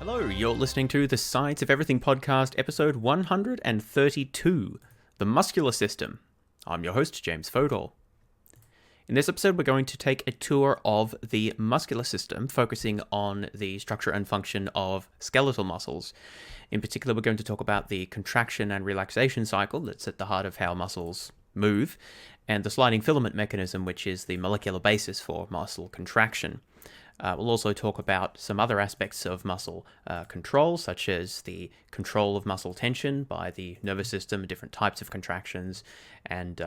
Hello, you're listening to the Science of Everything podcast, episode 132, The Muscular System. I'm your host, James Fodor. In this episode, we're going to take a tour of the muscular system, focusing on the structure and function of skeletal muscles. In particular, we're going to talk about the contraction and relaxation cycle that's at the heart of how muscles move, and the sliding filament mechanism, which is the molecular basis for muscle contraction. We'll also talk about some other aspects of muscle control, such as the control of muscle tension by the nervous system, different types of contractions, and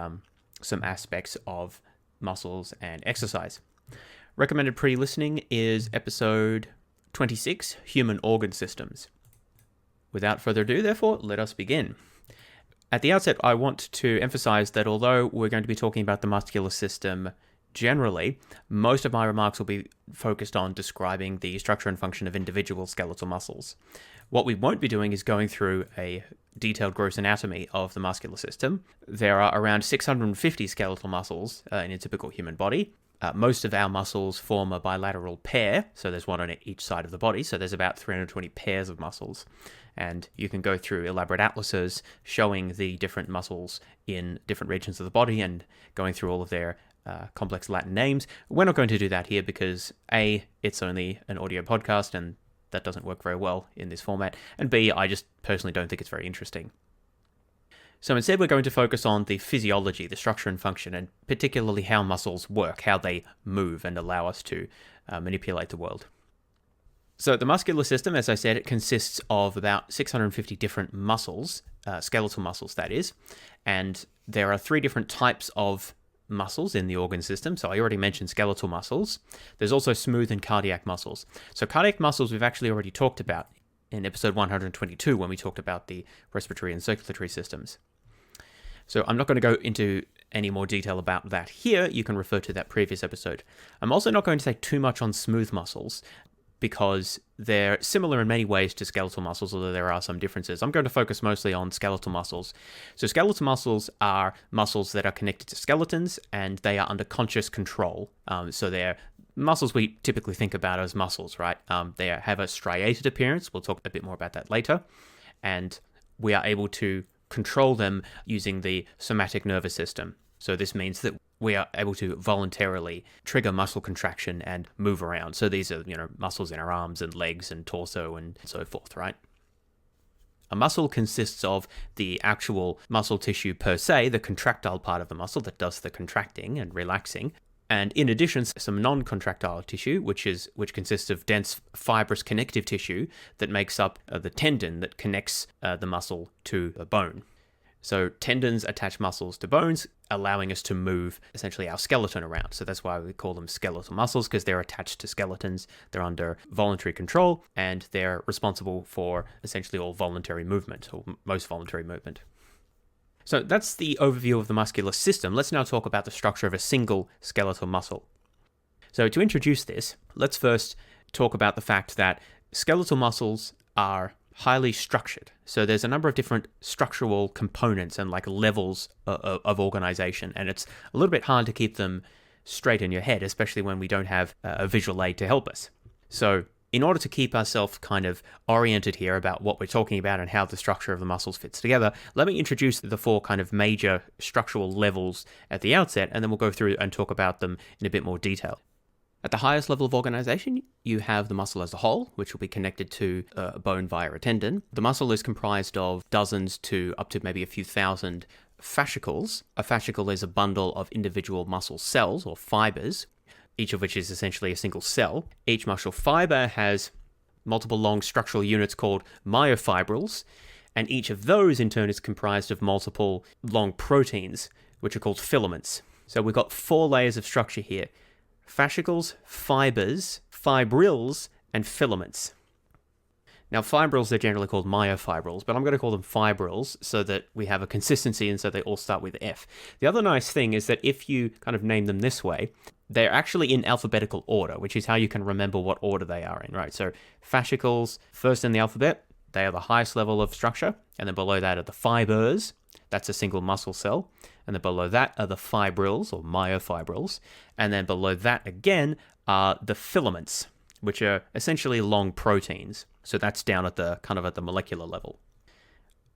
some aspects of muscles and exercise. Recommended pre-listening is episode 26, Human Organ Systems. Without further ado, therefore, let us begin. At the outset, I want to emphasize that although we're going to be talking about the muscular system generally, most of my remarks will be focused on describing the structure and function of individual skeletal muscles. What we won't be doing is going through a detailed gross anatomy of the muscular system. There are around 650 skeletal muscles in a typical human body. Most of our muscles form a bilateral pair, so there's one on each side of the body, so there's about 320 pairs of muscles. And you can go through elaborate atlases showing the different muscles in different regions of the body and going through all of their complex Latin names. We're not going to do that here because A, it's only an audio podcast and that doesn't work very well in this format, and B, I just personally don't think it's very interesting. So instead, we're going to focus on the physiology, the structure and function, and particularly how muscles work, how they move and allow us to manipulate the world. So the muscular system, as I said, it consists of about 650 different muscles, skeletal muscles that is, and there are three different types of muscles in the organ system. So I already mentioned skeletal muscles. There's also smooth and cardiac muscles. So cardiac muscles we've actually already talked about in episode 122 when we talked about the respiratory and circulatory systems. So I'm not going to go into any more detail about that here. You can refer to that previous episode. I'm also not going to say too much on smooth muscles because they're similar in many ways to skeletal muscles, although there are some differences. I'm going to focus mostly on skeletal muscles. So skeletal muscles are muscles that are connected to skeletons, and they are under conscious control. So they're muscles we typically think about as muscles, right? They have a striated appearance. We'll talk a bit more about that later. And we are able to control them using the somatic nervous system. So this means that we are able to voluntarily trigger muscle contraction and move around. So these are, muscles in our arms and legs and torso and so forth, right? A muscle consists of the actual muscle tissue per se, the contractile part of the muscle that does the contracting and relaxing. And in addition, some non-contractile tissue, which consists of dense fibrous connective tissue that makes up the tendon that connects the muscle to the bone. So tendons attach muscles to bones, allowing us to move essentially our skeleton around. So that's why we call them skeletal muscles, because they're attached to skeletons. They're under voluntary control, and they're responsible for essentially all voluntary movement, or most voluntary movement. So that's the overview of the muscular system. Let's now talk about the structure of a single skeletal muscle. So to introduce this, let's first talk about the fact that skeletal muscles are highly structured. So there's a number of different structural components and levels of organization, and it's a little bit hard to keep them straight in your head, especially when we don't have a visual aid to help us. So in order to keep ourselves kind of oriented here about what we're talking about and how the structure of the muscles fits together, let me introduce the four kind of major structural levels at the outset, and then we'll go through and talk about them in a bit more detail. At the highest level of organization, you have the muscle as a whole, which will be connected to a bone via a tendon. The muscle is comprised of dozens to up to maybe a few thousand fascicles. A fascicle is a bundle of individual muscle cells or fibres, each of which is essentially a single cell. Each muscle fibre has multiple long structural units called myofibrils, and each of those in turn is comprised of multiple long proteins, which are called filaments. So we've got four layers of structure here: fascicles, fibres, fibrils, and filaments. Now, fibrils are generally called myofibrils, but I'm going to call them fibrils so that we have a consistency and so they all start with F. The other nice thing is that if you kind of name them this way, they're actually in alphabetical order, which is how you can remember what order they are in, right? So fascicles, first in the alphabet, they are the highest level of structure, and then below that are the fibres. That's a single muscle cell. And then below that are the fibrils or myofibrils. And then below that again are the filaments. which are essentially long proteins. So that's down at the kind of at the molecular level.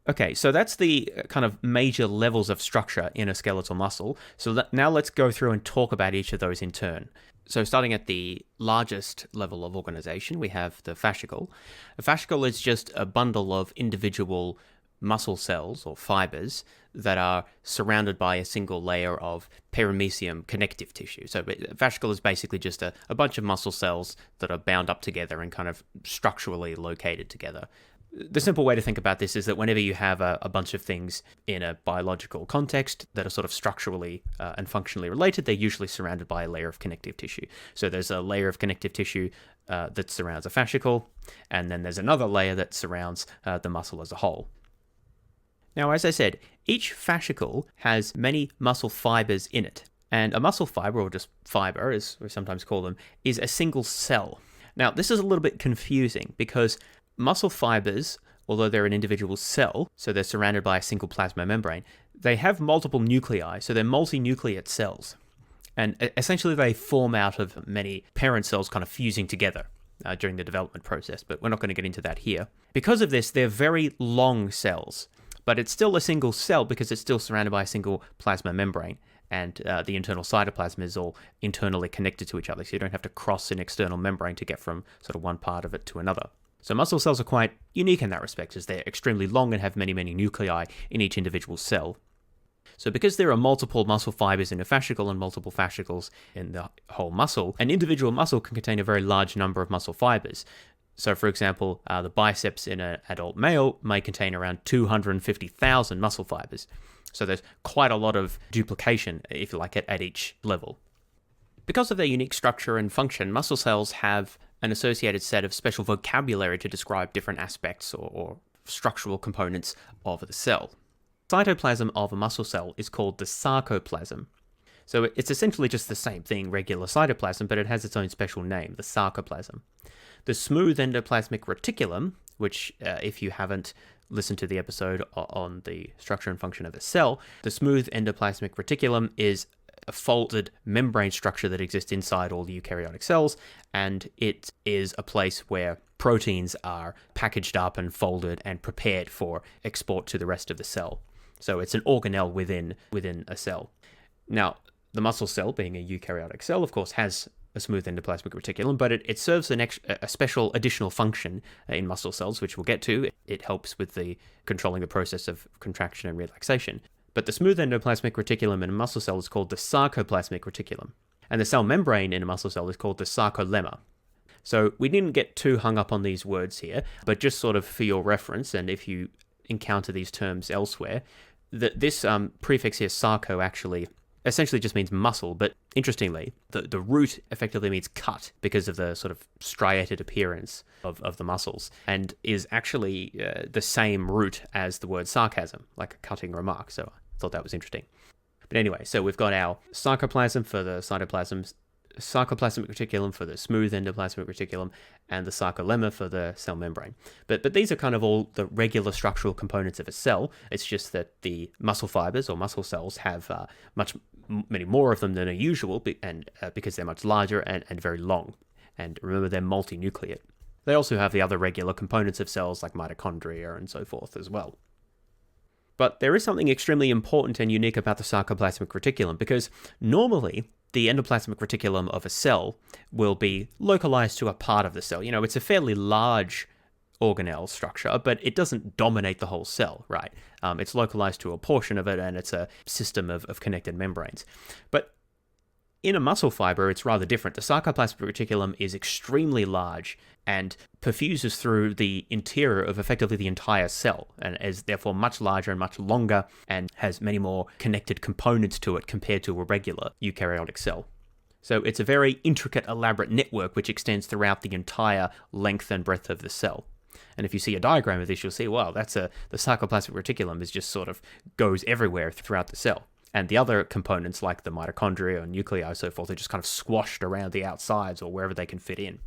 Okay, so that's the kind of major levels of structure in a skeletal muscle. So now let's go through and talk about each of those in turn. So starting at the largest level of organization, we have the fascicle. A fascicle is just a bundle of individual muscle cells or fibres that are surrounded by a single layer of perimecium connective tissue. So fascicle is basically just a bunch of muscle cells that are bound up together and kind of structurally located together. The simple way to think about this is that whenever you have a bunch of things in a biological context that are sort of structurally and functionally related, they're usually surrounded by a layer of connective tissue. So there's a layer of connective tissue that surrounds a fascicle, and then there's another layer that surrounds the muscle as a whole. Now, as I said, each fascicle has many muscle fibers in it, and a muscle fiber, or just fiber as we sometimes call them, is a single cell. Now, this is a little bit confusing because muscle fibers, although they're an individual cell, so they're surrounded by a single plasma membrane, they have multiple nuclei, so they're multinucleate cells. And essentially they form out of many parent cells kind of fusing together during the development process, but we're not going to get into that here. Because of this, they're very long cells, but it's still a single cell because it's still surrounded by a single plasma membrane, and the internal cytoplasm is all internally connected to each other, so you don't have to cross an external membrane to get from sort of one part of it to another. So muscle cells are quite unique in that respect, as they're extremely long and have many, many nuclei in each individual cell. So because there are multiple muscle fibers in a fascicle and multiple fascicles in the whole muscle, an individual muscle can contain a very large number of muscle fibers. So for example, the biceps in an adult male may contain around 250,000 muscle fibers. So there's quite a lot of duplication, if you like, at each level. Because of their unique structure and function, muscle cells have an associated set of special vocabulary to describe different aspects or structural components of the cell. Cytoplasm of a muscle cell is called the sarcoplasm. So it's essentially just the same thing, regular cytoplasm, but it has its own special name, the sarcoplasm. The smooth endoplasmic reticulum, which if you haven't listened to the episode on the structure and function of a cell, the smooth endoplasmic reticulum is a folded membrane structure that exists inside all the eukaryotic cells, and it is a place where proteins are packaged up and folded and prepared for export to the rest of the cell. So it's an organelle within a cell. Now, the muscle cell, being a eukaryotic cell, of course, has a smooth endoplasmic reticulum, but it serves a special additional function in muscle cells, which we'll get to. It helps with the controlling the process of contraction and relaxation. But the smooth endoplasmic reticulum in a muscle cell is called the sarcoplasmic reticulum, and the cell membrane in a muscle cell is called the sarcolemma. So we didn't get too hung up on these words here, but just sort of for your reference, and if you encounter these terms elsewhere, this prefix here, sarco, actually essentially just means muscle, but interestingly, the root effectively means cut because of the sort of striated appearance of the muscles, and is actually the same root as the word sarcasm, like a cutting remark, so I thought that was interesting. But anyway, so we've got our sarcoplasm for the cytoplasm, sarcoplasmic reticulum for the smooth endoplasmic reticulum, and the sarcolemma for the cell membrane. But these are kind of all the regular structural components of a cell. It's just that the muscle fibers or muscle cells have many more of them than are usual, and because they're much larger and very long. And remember, they're multinucleate. They also have the other regular components of cells like mitochondria and so forth as well. But there is something extremely important and unique about the sarcoplasmic reticulum, because normally the endoplasmic reticulum of a cell will be localized to a part of the cell. It's a fairly large organelle structure, but it doesn't dominate the whole cell, right? It's localized to a portion of it, and it's a system of connected membranes. But in a muscle fiber, it's rather different. The sarcoplasmic reticulum is extremely large and perfuses through the interior of effectively the entire cell, and is therefore much larger and much longer, and has many more connected components to it compared to a regular eukaryotic cell. So it's a very intricate, elaborate network which extends throughout the entire length and breadth of the cell. And if you see a diagram of this, you'll see, wow, the sarcoplasmic reticulum is just sort of goes everywhere throughout the cell. And the other components, like the mitochondria and nuclei and so forth, are just kind of squashed around the outsides or wherever they can fit in.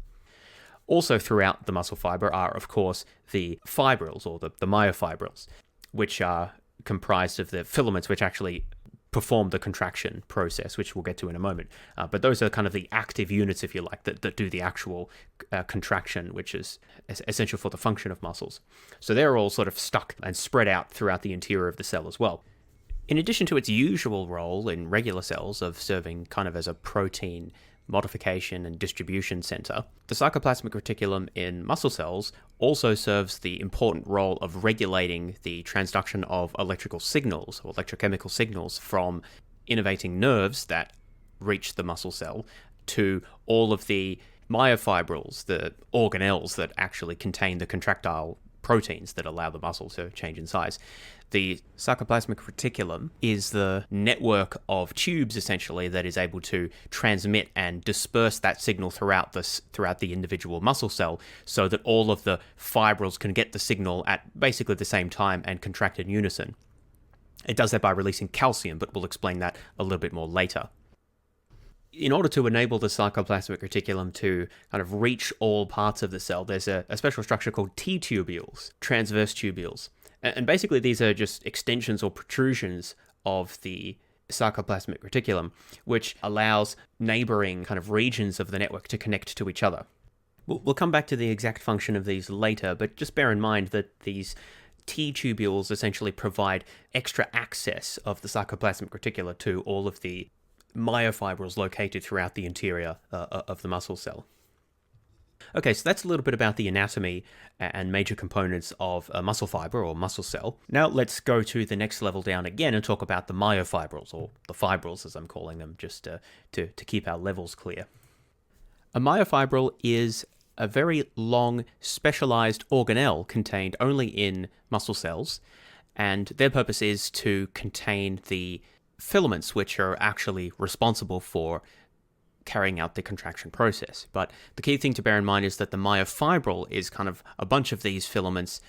Also throughout the muscle fiber are, of course, the fibrils, or the myofibrils, which are comprised of the filaments which actually perform the contraction process, which we'll get to in a moment. But those are kind of the active units, if you like, that do the actual contraction, which is essential for the function of muscles. So they're all sort of stuck and spread out throughout the interior of the cell as well. In addition to its usual role in regular cells of serving kind of as a protein modification and distribution center, the sarcoplasmic reticulum in muscle cells also serves the important role of regulating the transduction of electrical signals or electrochemical signals from innervating nerves that reach the muscle cell to all of the myofibrils, the organelles that actually contain the contractile proteins that allow the muscle to change in size. The sarcoplasmic reticulum is the network of tubes, essentially, that is able to transmit and disperse that signal throughout the individual muscle cell so that all of the fibrils can get the signal at basically the same time and contract in unison. It does that by releasing calcium, but we'll explain that a little bit more later. In order to enable the sarcoplasmic reticulum to kind of reach all parts of the cell, there's a special structure called T-tubules, transverse tubules. And basically these are just extensions or protrusions of the sarcoplasmic reticulum, which allows neighboring kind of regions of the network to connect to each other. We'll come back to the exact function of these later, but just bear in mind that these T-tubules essentially provide extra access of the sarcoplasmic reticulum to all of the myofibrils located throughout the interior of the muscle cell. Okay, so that's a little bit about the anatomy and major components of a muscle fiber or muscle cell. Now let's go to the next level down again and talk about the myofibrils, or the fibrils as I'm calling them, just to keep our levels clear. A myofibril is a very long, specialized organelle contained only in muscle cells, and their purpose is to contain the filaments which are actually responsible for carrying out the contraction process. But the key thing to bear in mind is that the myofibril is kind of a bunch of these filaments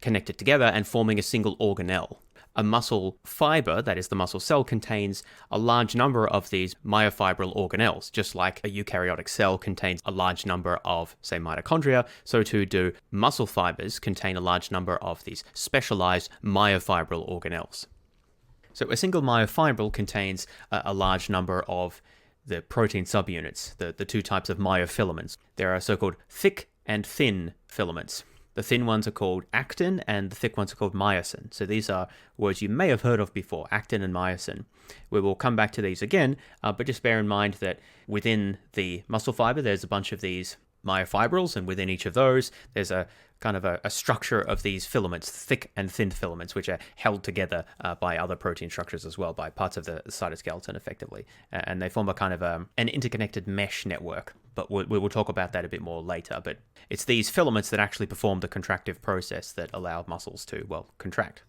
connected together and forming a single organelle. A muscle fiber, that is the muscle cell, contains a large number of these myofibril organelles. Just like a eukaryotic cell contains a large number of, say, mitochondria, so too do muscle fibers contain a large number of these specialized myofibril organelles. So a single myofibril contains a large number of the protein subunits, the two types of myofilaments. There are so-called thick and thin filaments. The thin ones are called actin and the thick ones are called myosin. So these are words you may have heard of before, actin and myosin. We will come back to these again, but just bear in mind that within the muscle fiber there's a bunch of these myofibrils, and within each of those there's a kind of a structure of these filaments, thick and thin filaments, which are held together by other protein structures as well, by parts of the cytoskeleton effectively. And they form a kind of an interconnected mesh network, but we will talk about that a bit more later. But it's these filaments that actually perform the contractive process that allow muscles to, well, contract.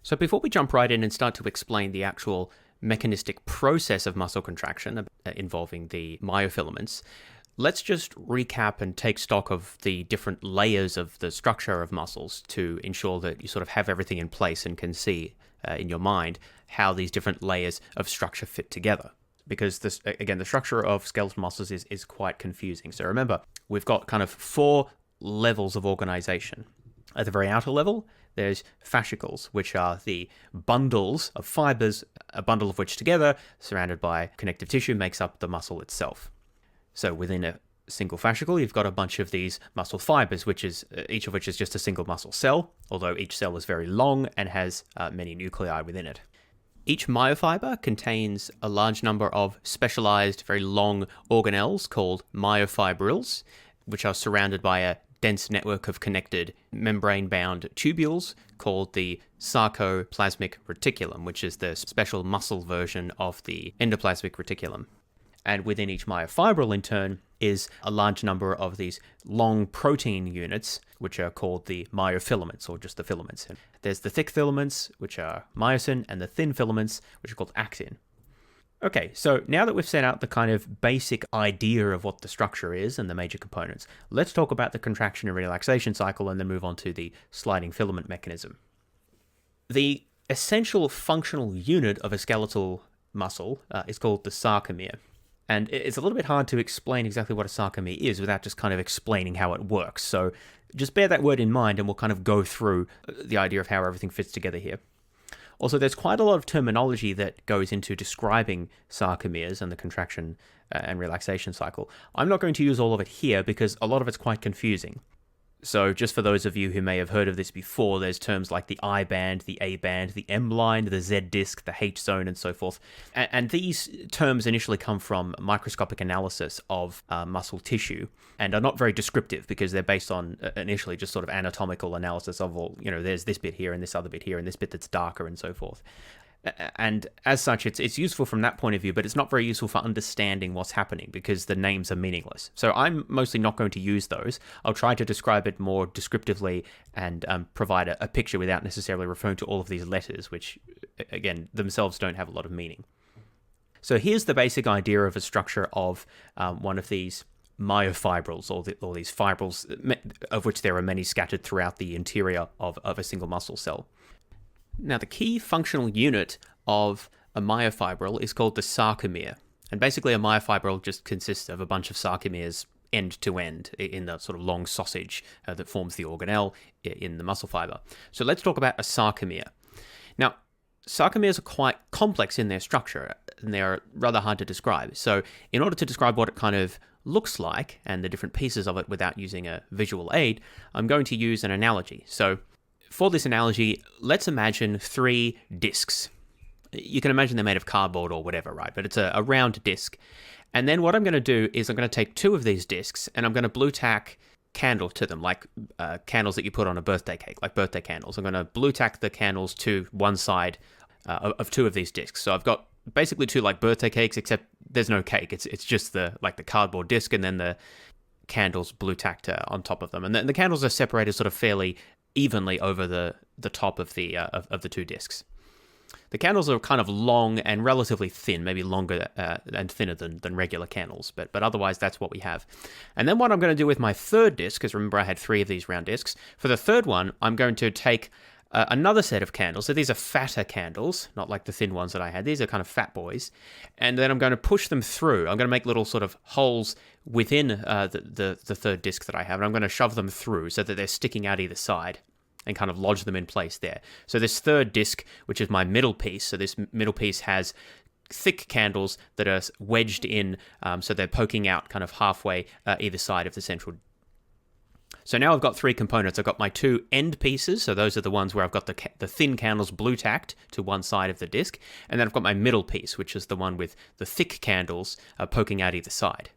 So before we jump right in and start to explain the actual mechanistic process of muscle contraction involving the myofilaments, let's just recap and take stock of the different layers of the structure of muscles to ensure that you sort of have everything in place and can see in your mind how these different layers of structure fit together. Because this, again, the structure of skeletal muscles is quite confusing. So remember, we've got kind of 4 levels of organization. At the very outer level, there's fascicles, which are the bundles of fibers, a bundle of which together, surrounded by connective tissue, makes up the muscle itself. So within a single fascicle, you've got a bunch of these muscle fibers, which is each of which is just a single muscle cell, although each cell is very long and has many nuclei within it. Each myofiber contains a large number of specialized, very long organelles called myofibrils, which are surrounded by a dense network of connected membrane-bound tubules called the sarcoplasmic reticulum, which is the special muscle version of the endoplasmic reticulum. And within each myofibril, in turn, is a large number of these long protein units, which are called the myofilaments, or just the filaments. There's the thick filaments, which are myosin, and the thin filaments, which are called actin. Okay, so now that we've set out the kind of basic idea of what the structure is and the major components, let's talk about the contraction and relaxation cycle and then move on to the sliding filament mechanism. The essential functional unit of a skeletal muscle is called the sarcomere. And it's a little bit hard to explain exactly what a sarcomere is without just kind of explaining how it works. So just bear that word in mind and we'll kind of go through the idea of how everything fits together here. Also, there's quite a lot of terminology that goes into describing sarcomeres and the contraction and relaxation cycle. I'm not going to use all of it here because a lot of it's quite confusing. So just for those of you who may have heard of this before, there's terms like the I band, the A band, the M line, the Z disc, the H zone, and so forth. And these terms initially come from microscopic analysis of muscle tissue and are not very descriptive because they're based on initially just sort of anatomical analysis of, well, there's this bit here and this other bit here and this bit that's darker and so forth. And as such, it's useful from that point of view, but it's not very useful for understanding what's happening because the names are meaningless. So I'm mostly not going to use those. I'll try to describe it more descriptively and provide a picture without necessarily referring to all of these letters, which, again, themselves don't have a lot of meaning. So here's the basic idea of a structure of one of these myofibrils, or these fibrils, of which there are many scattered throughout the interior of a single muscle cell. Now, the key functional unit of a myofibril is called the sarcomere. And basically, a myofibril just consists of a bunch of sarcomeres end to end in the sort of long sausage that forms the organelle in the muscle fiber. So let's talk about a sarcomere. Now, sarcomeres are quite complex in their structure, and they're rather hard to describe. So in order to describe what it kind of looks like and the different pieces of it without using a visual aid, I'm going to use an analogy. So for this analogy, let's imagine 3 discs. You can imagine they're made of cardboard or whatever, right? But it's a round disc. And then what I'm going to do is I'm going to take 2 of these discs and I'm going to blue tack candle to them, like candles that you put on a birthday cake, like birthday candles. I'm going to blue tack the candles to one side of 2 of these discs. So I've got basically 2 like birthday cakes, except there's no cake. It's just the cardboard disc and then the candles blue tacked on top of them. And the candles are separated sort of fairly evenly over the top of the 2 discs. The candles are kind of long and relatively thin, maybe longer and thinner than regular candles, but otherwise that's what we have. And then what I'm going to do with my 3rd disc, because remember I had 3 of these round discs, for the 3rd one I'm going to take another set of candles. So these are fatter candles, not like the thin ones that I had. These are kind of fat boys. And then I'm going to push them through. I'm going to make little sort of holes within the 3rd disc that I have, and I'm going to shove them through so that they're sticking out either side and kind of lodge them in place there. So this 3rd disc, which is my middle piece, so this middle piece has thick candles that are wedged in, so they're poking out kind of halfway either side of the central. So now I've got 3 components. I've got my 2 end pieces, so those are the ones where I've got the thin candles blue tacked to one side of the disc, and then I've got my middle piece, which is the one with the thick candles poking out either side.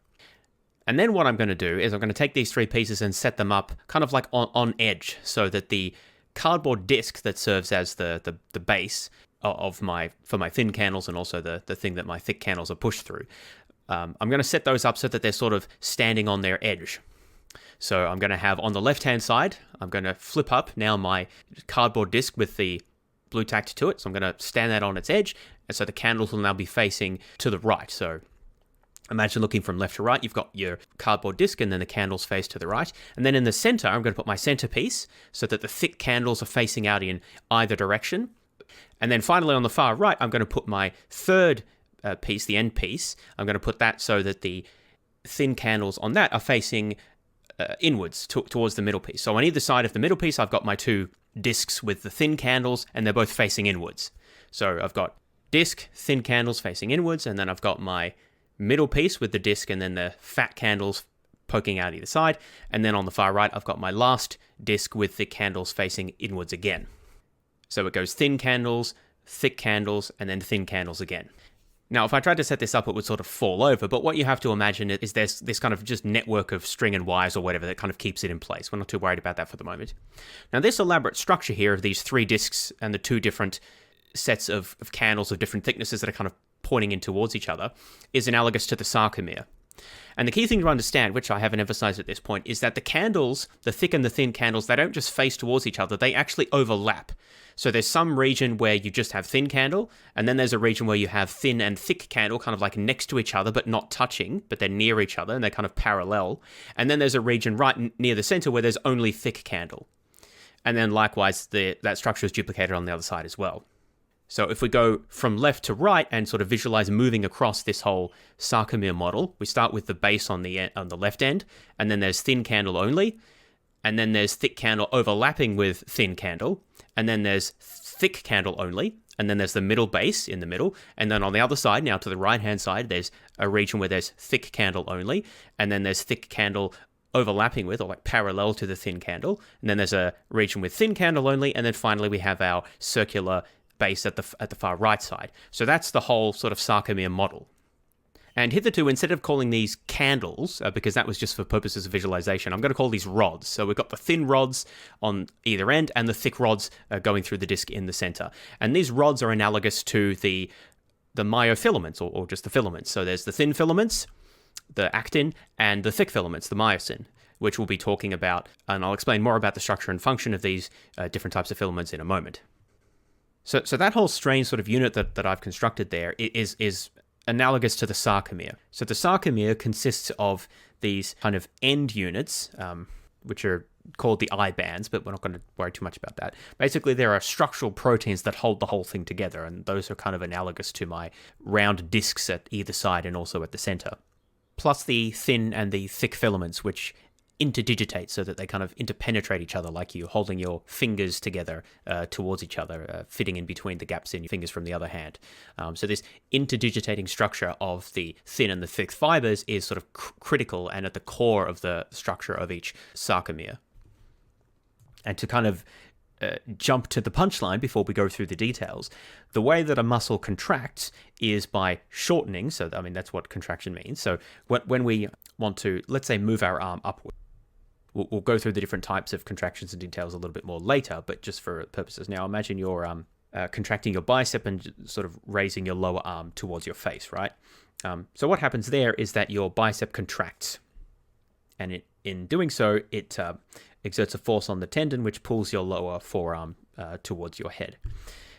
And then what I'm going to do is I'm going to take these 3 pieces and set them up kind of like on edge, so that the cardboard disc that serves as the base for my thin candles and also the thing that my thick candles are pushed through, I'm going to set those up so that they're sort of standing on their edge. So I'm going to have on the left-hand side, I'm going to flip up now my cardboard disc with the blue tacked to it. So I'm going to stand that on its edge, and so the candles will now be facing to the right. So imagine looking from left to right, you've got your cardboard disc and then the candles face to the right. And then in the center, I'm going to put my centerpiece so that the thick candles are facing out in either direction. And then finally on the far right, I'm going to put my 3rd piece, the end piece. I'm going to put that so that the thin candles on that are facing inwards towards the middle piece. So on either side of the middle piece, I've got my 2 discs with the thin candles, and they're both facing inwards. So I've got disc, thin candles facing inwards, and then I've got my middle piece with the disc and then the fat candles poking out either side. And then on the far right, I've got my last disc with the candles facing inwards again. So it goes thin candles, thick candles, and then thin candles again. Now, if I tried to set this up, it would sort of fall over, but what you have to imagine is there's this kind of just network of string and wires or whatever that kind of keeps it in place. We're not too worried about that for the moment. Now, this elaborate structure here of these 3 discs and the 2 different sets of candles of different thicknesses that are kind of pointing in towards each other is analogous to the sarcomere. And the key thing to understand, which I haven't emphasized at this point, is that the candles, the thick and the thin candles, they don't just face towards each other, they actually overlap. So there's some region where you just have thin candle, and then there's a region where you have thin and thick candle kind of like next to each other, but not touching, but they're near each other, and they're kind of parallel. And then there's a region right near the center where there's only thick candle. And then likewise, that structure is duplicated on the other side as well. So if we go from left to right and sort of visualize moving across this whole sarcomere model, we start with the base on the left end, and then there's thin candle only, and then there's thick candle overlapping with thin candle, and then there's thick candle only, and then there's the middle base in the middle, and then on the other side, now to the right-hand side, there's a region where there's thick candle only, and then there's thick candle overlapping with, or like parallel to the thin candle, and then there's a region with thin candle only, and then finally we have our circular base at the far right side. So that's the whole sort of sarcomere model. And hitherto, instead of calling these candles, because that was just for purposes of visualization, I'm going to call these rods. So we've got the thin rods on either end and the thick rods going through the disc in the center. And these rods are analogous to the myofilaments, or just the filaments. So there's the thin filaments, the actin, and the thick filaments, the myosin, which we'll be talking about, and I'll explain more about the structure and function of these different types of filaments in a moment. So that whole strange sort of unit that I've constructed there is analogous to the sarcomere. So the sarcomere consists of these kind of end units, which are called the I bands, but we're not going to worry too much about that. Basically, there are structural proteins that hold the whole thing together, and those are kind of analogous to my round discs at either side and also at the center. Plus the thin and the thick filaments, which interdigitate so that they kind of interpenetrate each other, like you holding your fingers together towards each other, fitting in between the gaps in your fingers from the other hand. So this interdigitating structure of the thin and the thick fibers is sort of critical and at the core of the structure of each sarcomere. And to kind of jump to the punchline before we go through the details, the way that a muscle contracts is by shortening. So, I mean, that's what contraction means. So when we want to, let's say, move our arm upward, we'll go through the different types of contractions and details a little bit more later, but just for purposes now, imagine you're contracting your bicep and sort of raising your lower arm towards your face, right? So what happens there is that your bicep contracts, and in doing so, it exerts a force on the tendon, which pulls your lower forearm towards your head.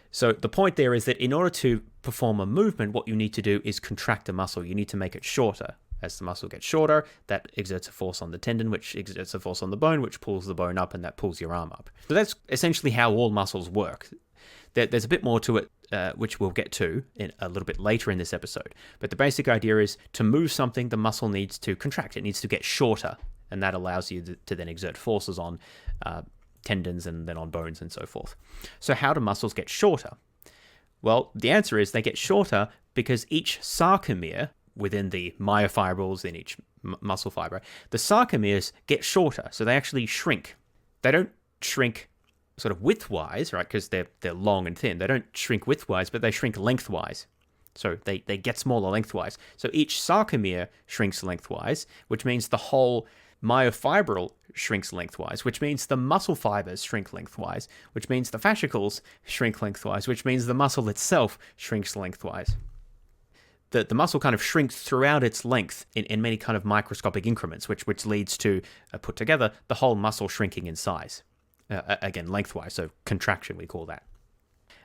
So the point there is that in order to perform a movement, what you need to do is contract the muscle. You need to make it shorter. As the muscle gets shorter, that exerts a force on the tendon, which exerts a force on the bone, which pulls the bone up, and that pulls your arm up. So that's essentially how all muscles work. There's a bit more to it, which we'll get to a little bit later in this episode. But the basic idea is to move something, the muscle needs to contract. It needs to get shorter, and that allows you to then exert forces on tendons and then on bones and so forth. So how do muscles get shorter? Well, the answer is they get shorter because each sarcomere within the myofibrils in each muscle fiber, the sarcomeres get shorter, so they actually shrink. They don't shrink sort of widthwise, right, because they're long and thin. They don't shrink widthwise, but they shrink lengthwise. So they get smaller lengthwise. So each sarcomere shrinks lengthwise, which means the whole myofibril shrinks lengthwise, which means the muscle fibers shrink lengthwise, which means the fascicles shrink lengthwise, which means the muscle itself shrinks lengthwise. The muscle kind of shrinks throughout its length in many kind of microscopic increments, which leads to, put together, the whole muscle shrinking in size. Again, lengthwise, so contraction we call that.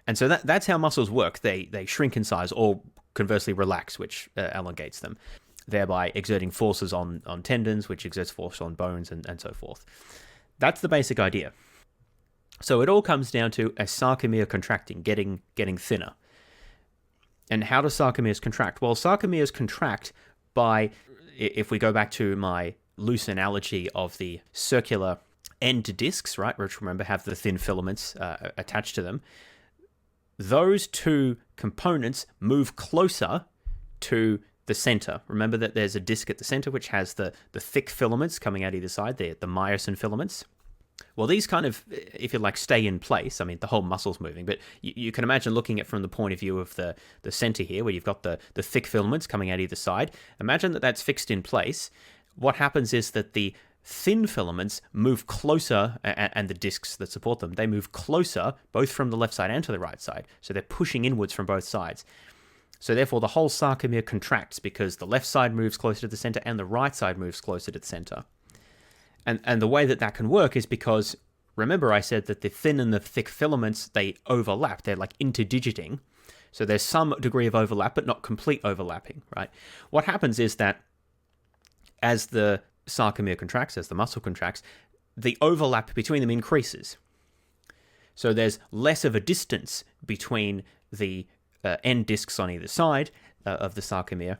And so that's how muscles work. They shrink in size or conversely relax, which elongates them, thereby exerting forces on tendons, which exerts force on bones and so forth. That's the basic idea. So it all comes down to a sarcomere contracting, getting thinner. And how do sarcomeres contract? Well, sarcomeres contract by, if we go back to my loose analogy of the circular end discs, right, which remember have the thin filaments attached to them, those two components move closer to the center. Remember that there's a disc at the center which has the thick filaments coming out either side, the myosin filaments. Well, these kind of, if you like, stay in place. I mean, the whole muscle's moving, but you can imagine looking at it from the point of view of the center here, where you've got the thick filaments coming out either side. Imagine that that's fixed in place. What happens is that the thin filaments move closer, and the discs that support them, they move closer, both from the left side and to the right side. So they're pushing inwards from both sides. So therefore, the whole sarcomere contracts because the left side moves closer to the center and the right side moves closer to the center. And the way that can work is because, remember I said that the thin and the thick filaments, they overlap. They're like interdigiting. So there's some degree of overlap, but not complete overlapping, right? What happens is that as the sarcomere contracts, as the muscle contracts, the overlap between them increases. So there's less of a distance between the end discs on either side of the sarcomere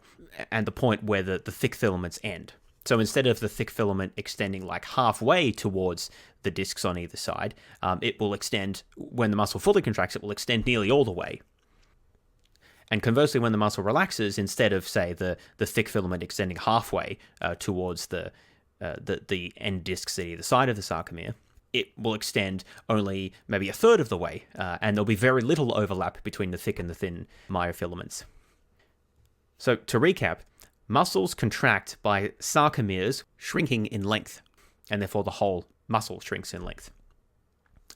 and the point where the thick filaments end. So instead of the thick filament extending like halfway towards the discs on either side, it will extend, when the muscle fully contracts, it will extend nearly all the way. And conversely, when the muscle relaxes, instead of, say, the thick filament extending halfway towards the end discs at either side of the sarcomere, it will extend only maybe a third of the way, and there'll be very little overlap between the thick and the thin myofilaments. So to recap, muscles contract by sarcomeres shrinking in length, and therefore the whole muscle shrinks in length.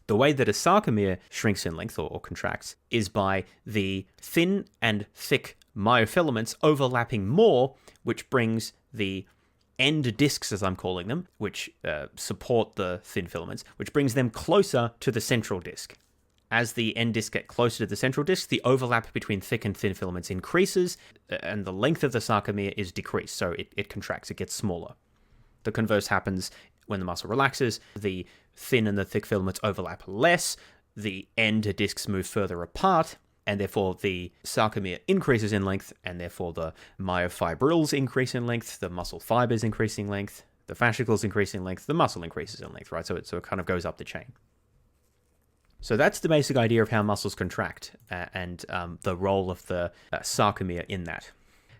The way that a sarcomere shrinks in length or contracts is by the thin and thick myofilaments overlapping more, which brings the end discs, as I'm calling them, which support the thin filaments, which brings them closer to the central disc. As the end discs get closer to the central disc, the overlap between thick and thin filaments increases, and the length of the sarcomere is decreased, so it contracts, it gets smaller. The converse happens when the muscle relaxes. The thin and the thick filaments overlap less, the end discs move further apart, and therefore the sarcomere increases in length, and therefore the myofibrils increase in length, the muscle fibres increase in length, the fascicles increase in length, the muscle increases in length, right? So it kind of goes up the chain. So that's the basic idea of how muscles contract and the role of the sarcomere in that.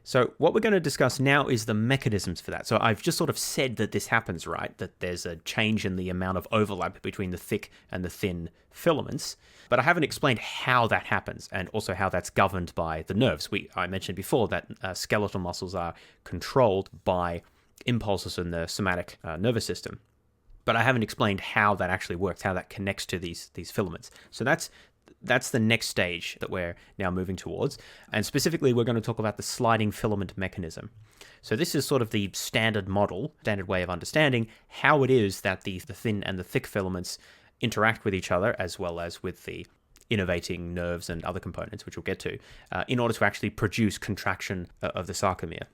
So what we're going to discuss now is the mechanisms for that. So I've just sort of said that this happens, right? That there's a change in the amount of overlap between the thick and the thin filaments. But I haven't explained how that happens and also how that's governed by the nerves. I mentioned before that skeletal muscles are controlled by impulses in the somatic nervous system. But I haven't explained how that actually works, how that connects to these filaments. So that's the next stage that we're now moving towards. And specifically, we're going to talk about the sliding filament mechanism. So this is sort of the standard model, standard way of understanding how it is that the thin and the thick filaments interact with each other, as well as with the innervating nerves and other components, which we'll get to, in order to actually produce contraction of the sarcomere.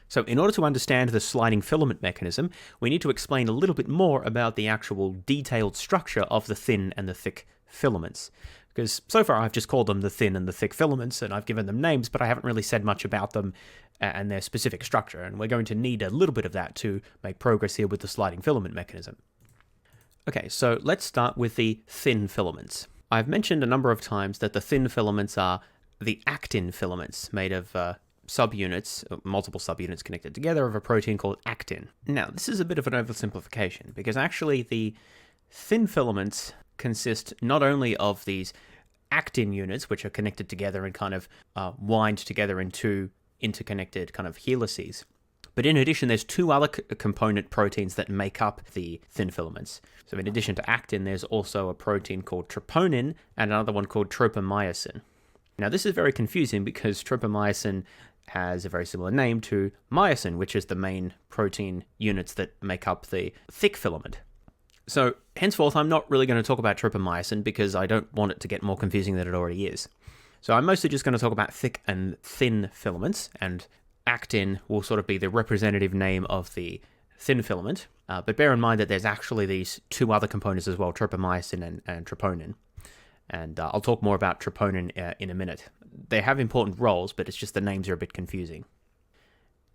So in order to understand the sliding filament mechanism, we need to explain a little bit more about the actual detailed structure of the thin and the thick filaments. Because so far I've just called them the thin and the thick filaments, and I've given them names, but I haven't really said much about them and their specific structure, and we're going to need a little bit of that to make progress here with the sliding filament mechanism. Okay, so let's start with the thin filaments. I've mentioned a number of times that the thin filaments are the actin filaments, made of subunits, multiple subunits connected together of a protein called actin. Now, this is a bit of an oversimplification, because actually the thin filaments consist not only of these actin units, which are connected together and kind of wind together into interconnected kind of helices, but in addition, there's two other component proteins that make up the thin filaments. So in addition to actin, there's also a protein called troponin and another one called tropomyosin. Now, this is very confusing because tropomyosin has a very similar name to myosin, which is the main protein units that make up the thick filament. So, henceforth, I'm not really going to talk about tropomyosin because I don't want it to get more confusing than it already is. So I'm mostly just going to talk about thick and thin filaments, and actin will sort of be the representative name of the thin filament. But bear in mind that there's actually these two other components as well, tropomyosin and troponin. And I'll talk more about troponin in a minute. They have important roles, but it's just the names are a bit confusing.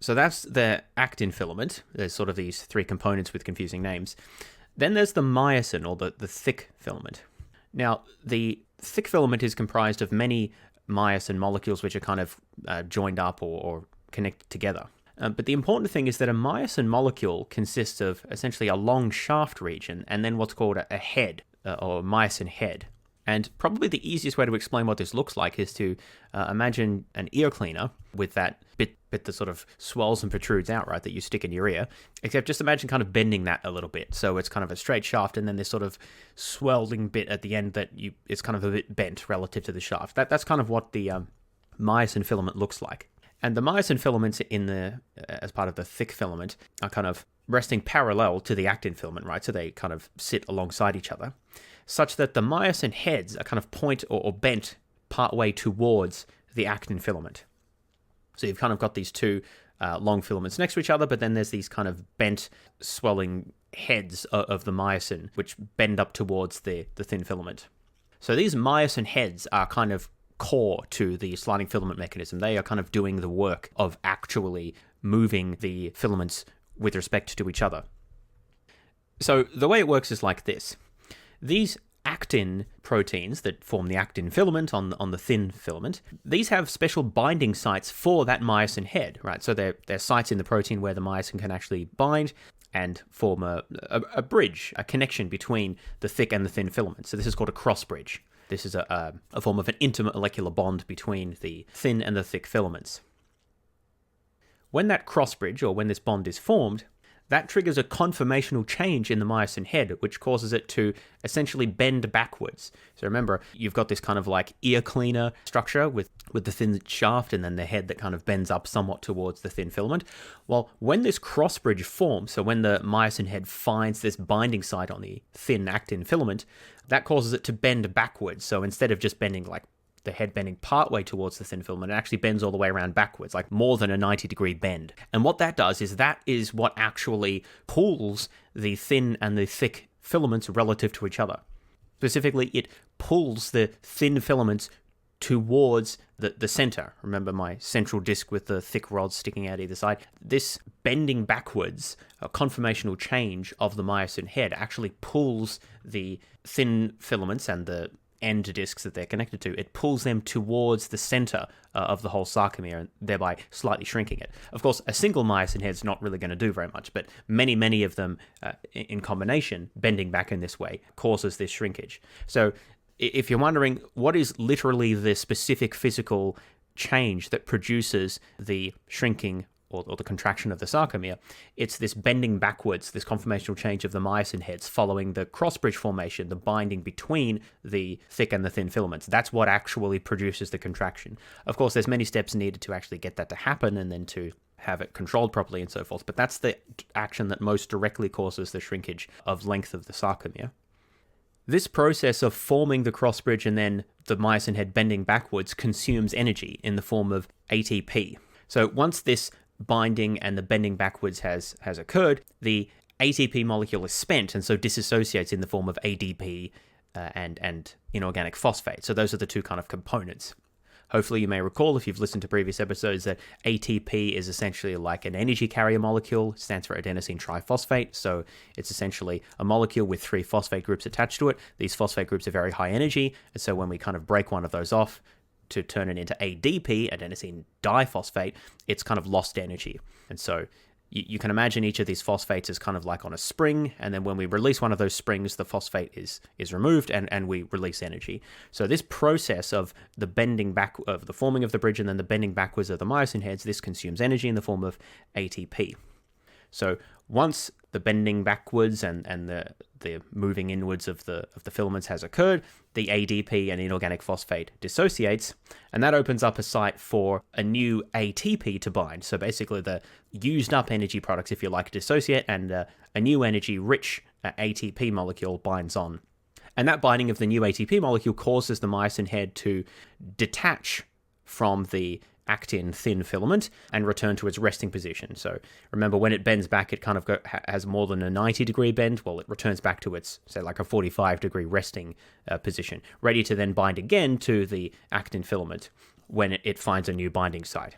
So that's the actin filament. There's sort of these three components with confusing names. Then there's the myosin, or the thick filament. Now, the thick filament is comprised of many myosin molecules which are kind of joined up or connected together. But the important thing is that a myosin molecule consists of essentially a long shaft region and then what's called a head, or myosin head. And probably the easiest way to explain what this looks like is to imagine an ear cleaner with that bit that sort of swells and protrudes out, right, that you stick in your ear. Except just imagine kind of bending that a little bit. So it's kind of a straight shaft and then this sort of swelling bit at the end that it's kind of a bit bent relative to the shaft. That's kind of what the myosin filament looks like. And the myosin filaments as part of the thick filament are kind of resting parallel to the actin filament, right? So they kind of sit alongside each other, such that the myosin heads are kind of point or bent partway towards the actin filament. So you've kind of got these two long filaments next to each other, but then there's these kind of bent, swelling heads of the myosin, which bend up towards the thin filament. So these myosin heads are kind of core to the sliding filament mechanism. They are kind of doing the work of actually moving the filaments with respect to each other. So the way it works is like this. These actin proteins that form the actin filament on the thin filament, these have special binding sites for that myosin head, right? So they're sites in the protein where the myosin can actually bind and form a bridge, a connection between the thick and the thin filament. So this is called a cross bridge. This is a form of an intermolecular bond between the thin and the thick filaments. When that cross bridge, or when this bond is formed, that triggers a conformational change in the myosin head, which causes it to essentially bend backwards. So remember, you've got this kind of like ear cleaner structure with the thin shaft and then the head that kind of bends up somewhat towards the thin filament. Well, when this cross bridge forms, so when the myosin head finds this binding site on the thin actin filament, that causes it to bend backwards. So instead of just bending like the head bending partway towards the thin filament, it actually bends all the way around backwards, like more than a 90-degree bend. And what that does is that is what actually pulls the thin and the thick filaments relative to each other. Specifically, it pulls the thin filaments towards the center. Remember my central disc with the thick rods sticking out either side? This bending backwards, a conformational change of the myosin head, actually pulls the thin filaments and the end discs that they're connected to, it pulls them towards the center of the whole sarcomere, and thereby slightly shrinking it. Of course, a single myosin head's not really going to do very much, but many of them in combination, bending back in this way, causes this shrinkage. So if you're wondering what is literally the specific physical change that produces the shrinking or the contraction of the sarcomere, it's this bending backwards, this conformational change of the myosin heads following the cross-bridge formation, the binding between the thick and the thin filaments. That's what actually produces the contraction. Of course, there's many steps needed to actually get that to happen and then to have it controlled properly and so forth, but that's the action that most directly causes the shrinkage of length of the sarcomere. This process of forming the cross-bridge and then the myosin head bending backwards consumes energy in the form of ATP. So once this binding and the bending backwards has occurred, the ATP molecule is spent and so dissociates in the form of ADP and inorganic phosphate. So those are the two kind of components. Hopefully you may recall, if you've listened to previous episodes, that ATP is essentially like an energy carrier molecule. It stands for adenosine triphosphate. So it's essentially a molecule with 3 phosphate groups attached to it. These phosphate groups are very high energy, and so when we kind of break one of those off to turn it into ADP, adenosine diphosphate, it's kind of lost energy. And so you can imagine each of these phosphates is kind of like on a spring, and then when we release one of those springs, the phosphate is removed and we release energy. So this process of the bending back, of the forming of the bridge and then the bending backwards of the myosin heads, this consumes energy in the form of ATP. So once the bending backwards and the moving inwards of the filaments has occurred, the ADP and inorganic phosphate dissociates, and that opens up a site for a new ATP to bind. So basically the used up energy products, if you like, dissociate, and a new energy-rich ATP molecule binds on. And that binding of the new ATP molecule causes the myosin head to detach from the actin thin filament and return to its resting position. So remember, when it bends back, it kind of has more than a 90-degree bend. Well, it returns back to its, say, like a 45-degree resting position, ready to then bind again to the actin filament when it finds a new binding site.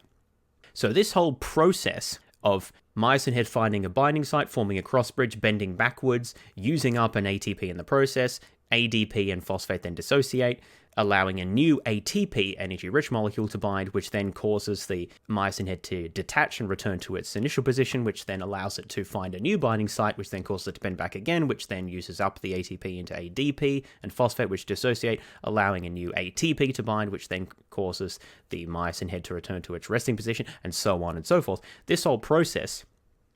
So this whole process of myosin head finding a binding site, forming a cross bridge, bending backwards, using up an ATP in the process, ADP and phosphate then dissociate, allowing a new ATP, energy-rich molecule, to bind, which then causes the myosin head to detach and return to its initial position, which then allows it to find a new binding site, which then causes it to bend back again, which then uses up the ATP into ADP and phosphate, which dissociate, allowing a new ATP to bind, which then causes the myosin head to return to its resting position, and so on and so forth. This whole process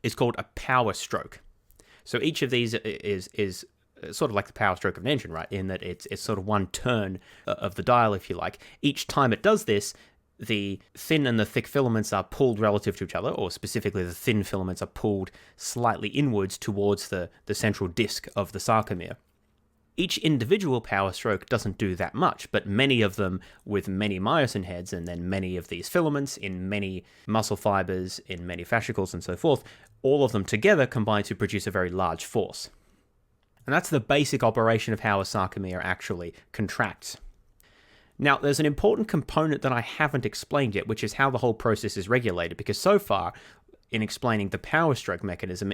is called a power stroke. So each of these is sort of like the power stroke of an engine, right? In that it's sort of one turn of the dial, if you like. Each time it does this, the thin and the thick filaments are pulled relative to each other, or specifically the thin filaments are pulled slightly inwards towards the central disc of the sarcomere. Each individual power stroke doesn't do that much, but many of them with many myosin heads and then many of these filaments in many muscle fibers, in many fascicles and so forth, all of them together combine to produce a very large force. And that's the basic operation of how a sarcomere actually contracts. Now, there's an important component that I haven't explained yet, which is how the whole process is regulated, because so far, in explaining the power stroke mechanism,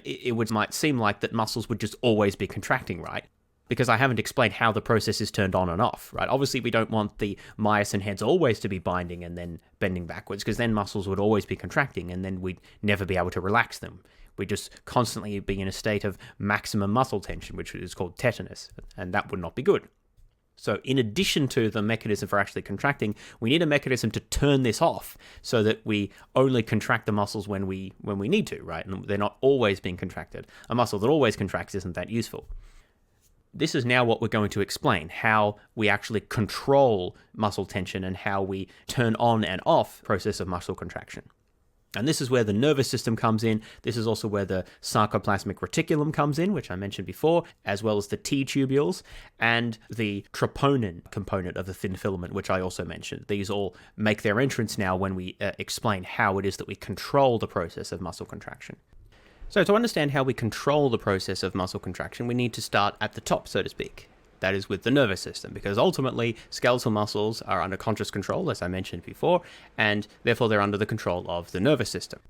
might seem like that muscles would just always be contracting, right? Because I haven't explained how the process is turned on and off, right? Obviously, we don't want the myosin heads always to be binding and then bending backwards, because then muscles would always be contracting and then we'd never be able to relax them. We'd just constantly be in a state of maximum muscle tension, which is called tetanus, and that would not be good. So in addition to the mechanism for actually contracting, we need a mechanism to turn this off so that we only contract the muscles when we need to, right? And they're not always being contracted. A muscle that always contracts isn't that useful. This is now what we're going to explain, how we actually control muscle tension and how we turn on and off the process of muscle contraction. And this is where the nervous system comes in. This is also where the sarcoplasmic reticulum comes in, which I mentioned before, as well as the T-tubules and the troponin component of the thin filament, which I also mentioned. These all make their entrance now when we explain how it is that we control the process of muscle contraction. So to understand how we control the process of muscle contraction, we need to start at the top, so to speak. That is with the nervous system, because ultimately skeletal muscles are under conscious control, as I mentioned before, and therefore they're under the control of the nervous system.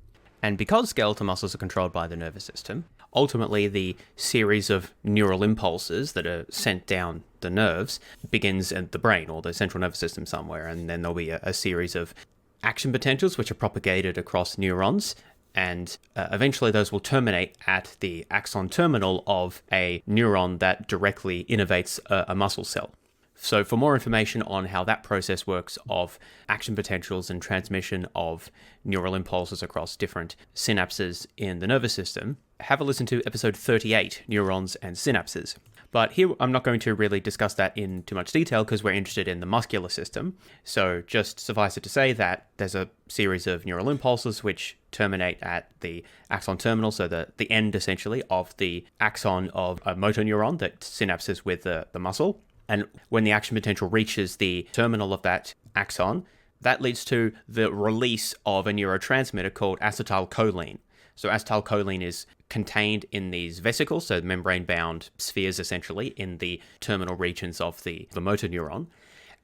And because skeletal muscles are controlled by the nervous system, ultimately the series of neural impulses that are sent down the nerves begins at the brain or the central nervous system somewhere, and then there'll be a series of action potentials which are propagated across neurons, and eventually those will terminate at the axon terminal of a neuron that directly innervates a muscle cell. So for more information on how that process works of action potentials and transmission of neural impulses across different synapses in the nervous system, have a listen to episode 38, Neurons and Synapses. But here I'm not going to really discuss that in too much detail because we're interested in the muscular system. So just suffice it to say that there's a series of neural impulses which terminate at the axon terminal, so the end essentially of the axon of a motor neuron that synapses with the muscle. And when the action potential reaches the terminal of that axon, that leads to the release of a neurotransmitter called acetylcholine. So acetylcholine is contained in these vesicles, so membrane-bound spheres essentially, in the terminal regions of the motor neuron.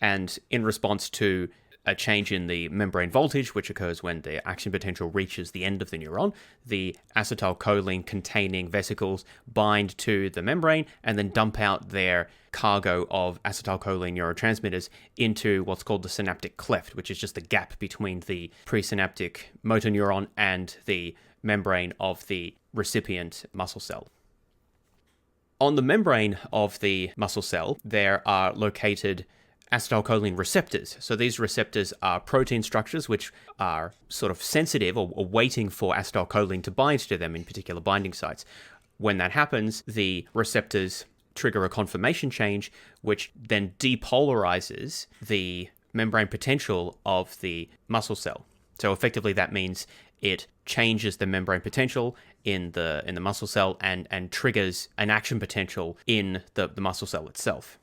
And in response to a change in the membrane voltage, which occurs when the action potential reaches the end of the neuron, the acetylcholine-containing vesicles bind to the membrane and then dump out their cargo of acetylcholine neurotransmitters into what's called the synaptic cleft, which is just the gap between the presynaptic motor neuron and the membrane of the recipient muscle cell. On the membrane of the muscle cell, there are located acetylcholine receptors. So these receptors are protein structures which are sort of sensitive or waiting for acetylcholine to bind to them in particular binding sites. When that happens, the receptors trigger a conformation change, which then depolarizes the membrane potential of the muscle cell. So effectively that means it changes the membrane potential in the muscle cell and triggers an action potential in the muscle cell itself.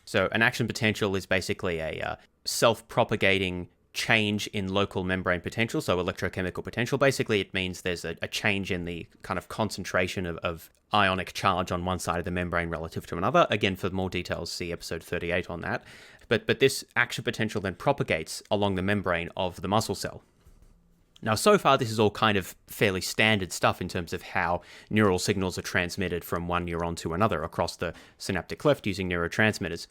So an action potential is basically a self-propagating change in local membrane potential, so electrochemical potential. Basically, it means there's a change in the kind of concentration of ionic charge on one side of the membrane relative to another. Again, for more details, see episode 38 on that. But this action potential then propagates along the membrane of the muscle cell. Now, so far, this is all kind of fairly standard stuff in terms of how neural signals are transmitted from one neuron to another across the synaptic cleft using neurotransmitters.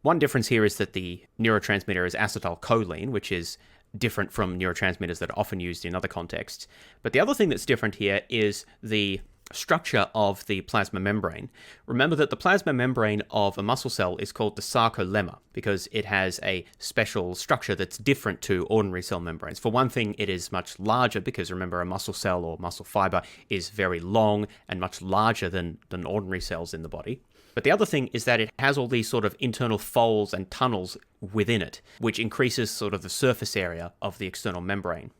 One difference here is that the neurotransmitter is acetylcholine, which is different from neurotransmitters that are often used in other contexts. But the other thing that's different here is the structure of the plasma membrane. Remember that the plasma membrane of a muscle cell is called the sarcolemma because it has a special structure that's different to ordinary cell membranes. For one thing, it is much larger because remember a muscle cell or muscle fiber is very long and much larger than ordinary cells in the body. But the other thing is that it has all these sort of internal folds and tunnels within it, which increases sort of the surface area of the external membrane.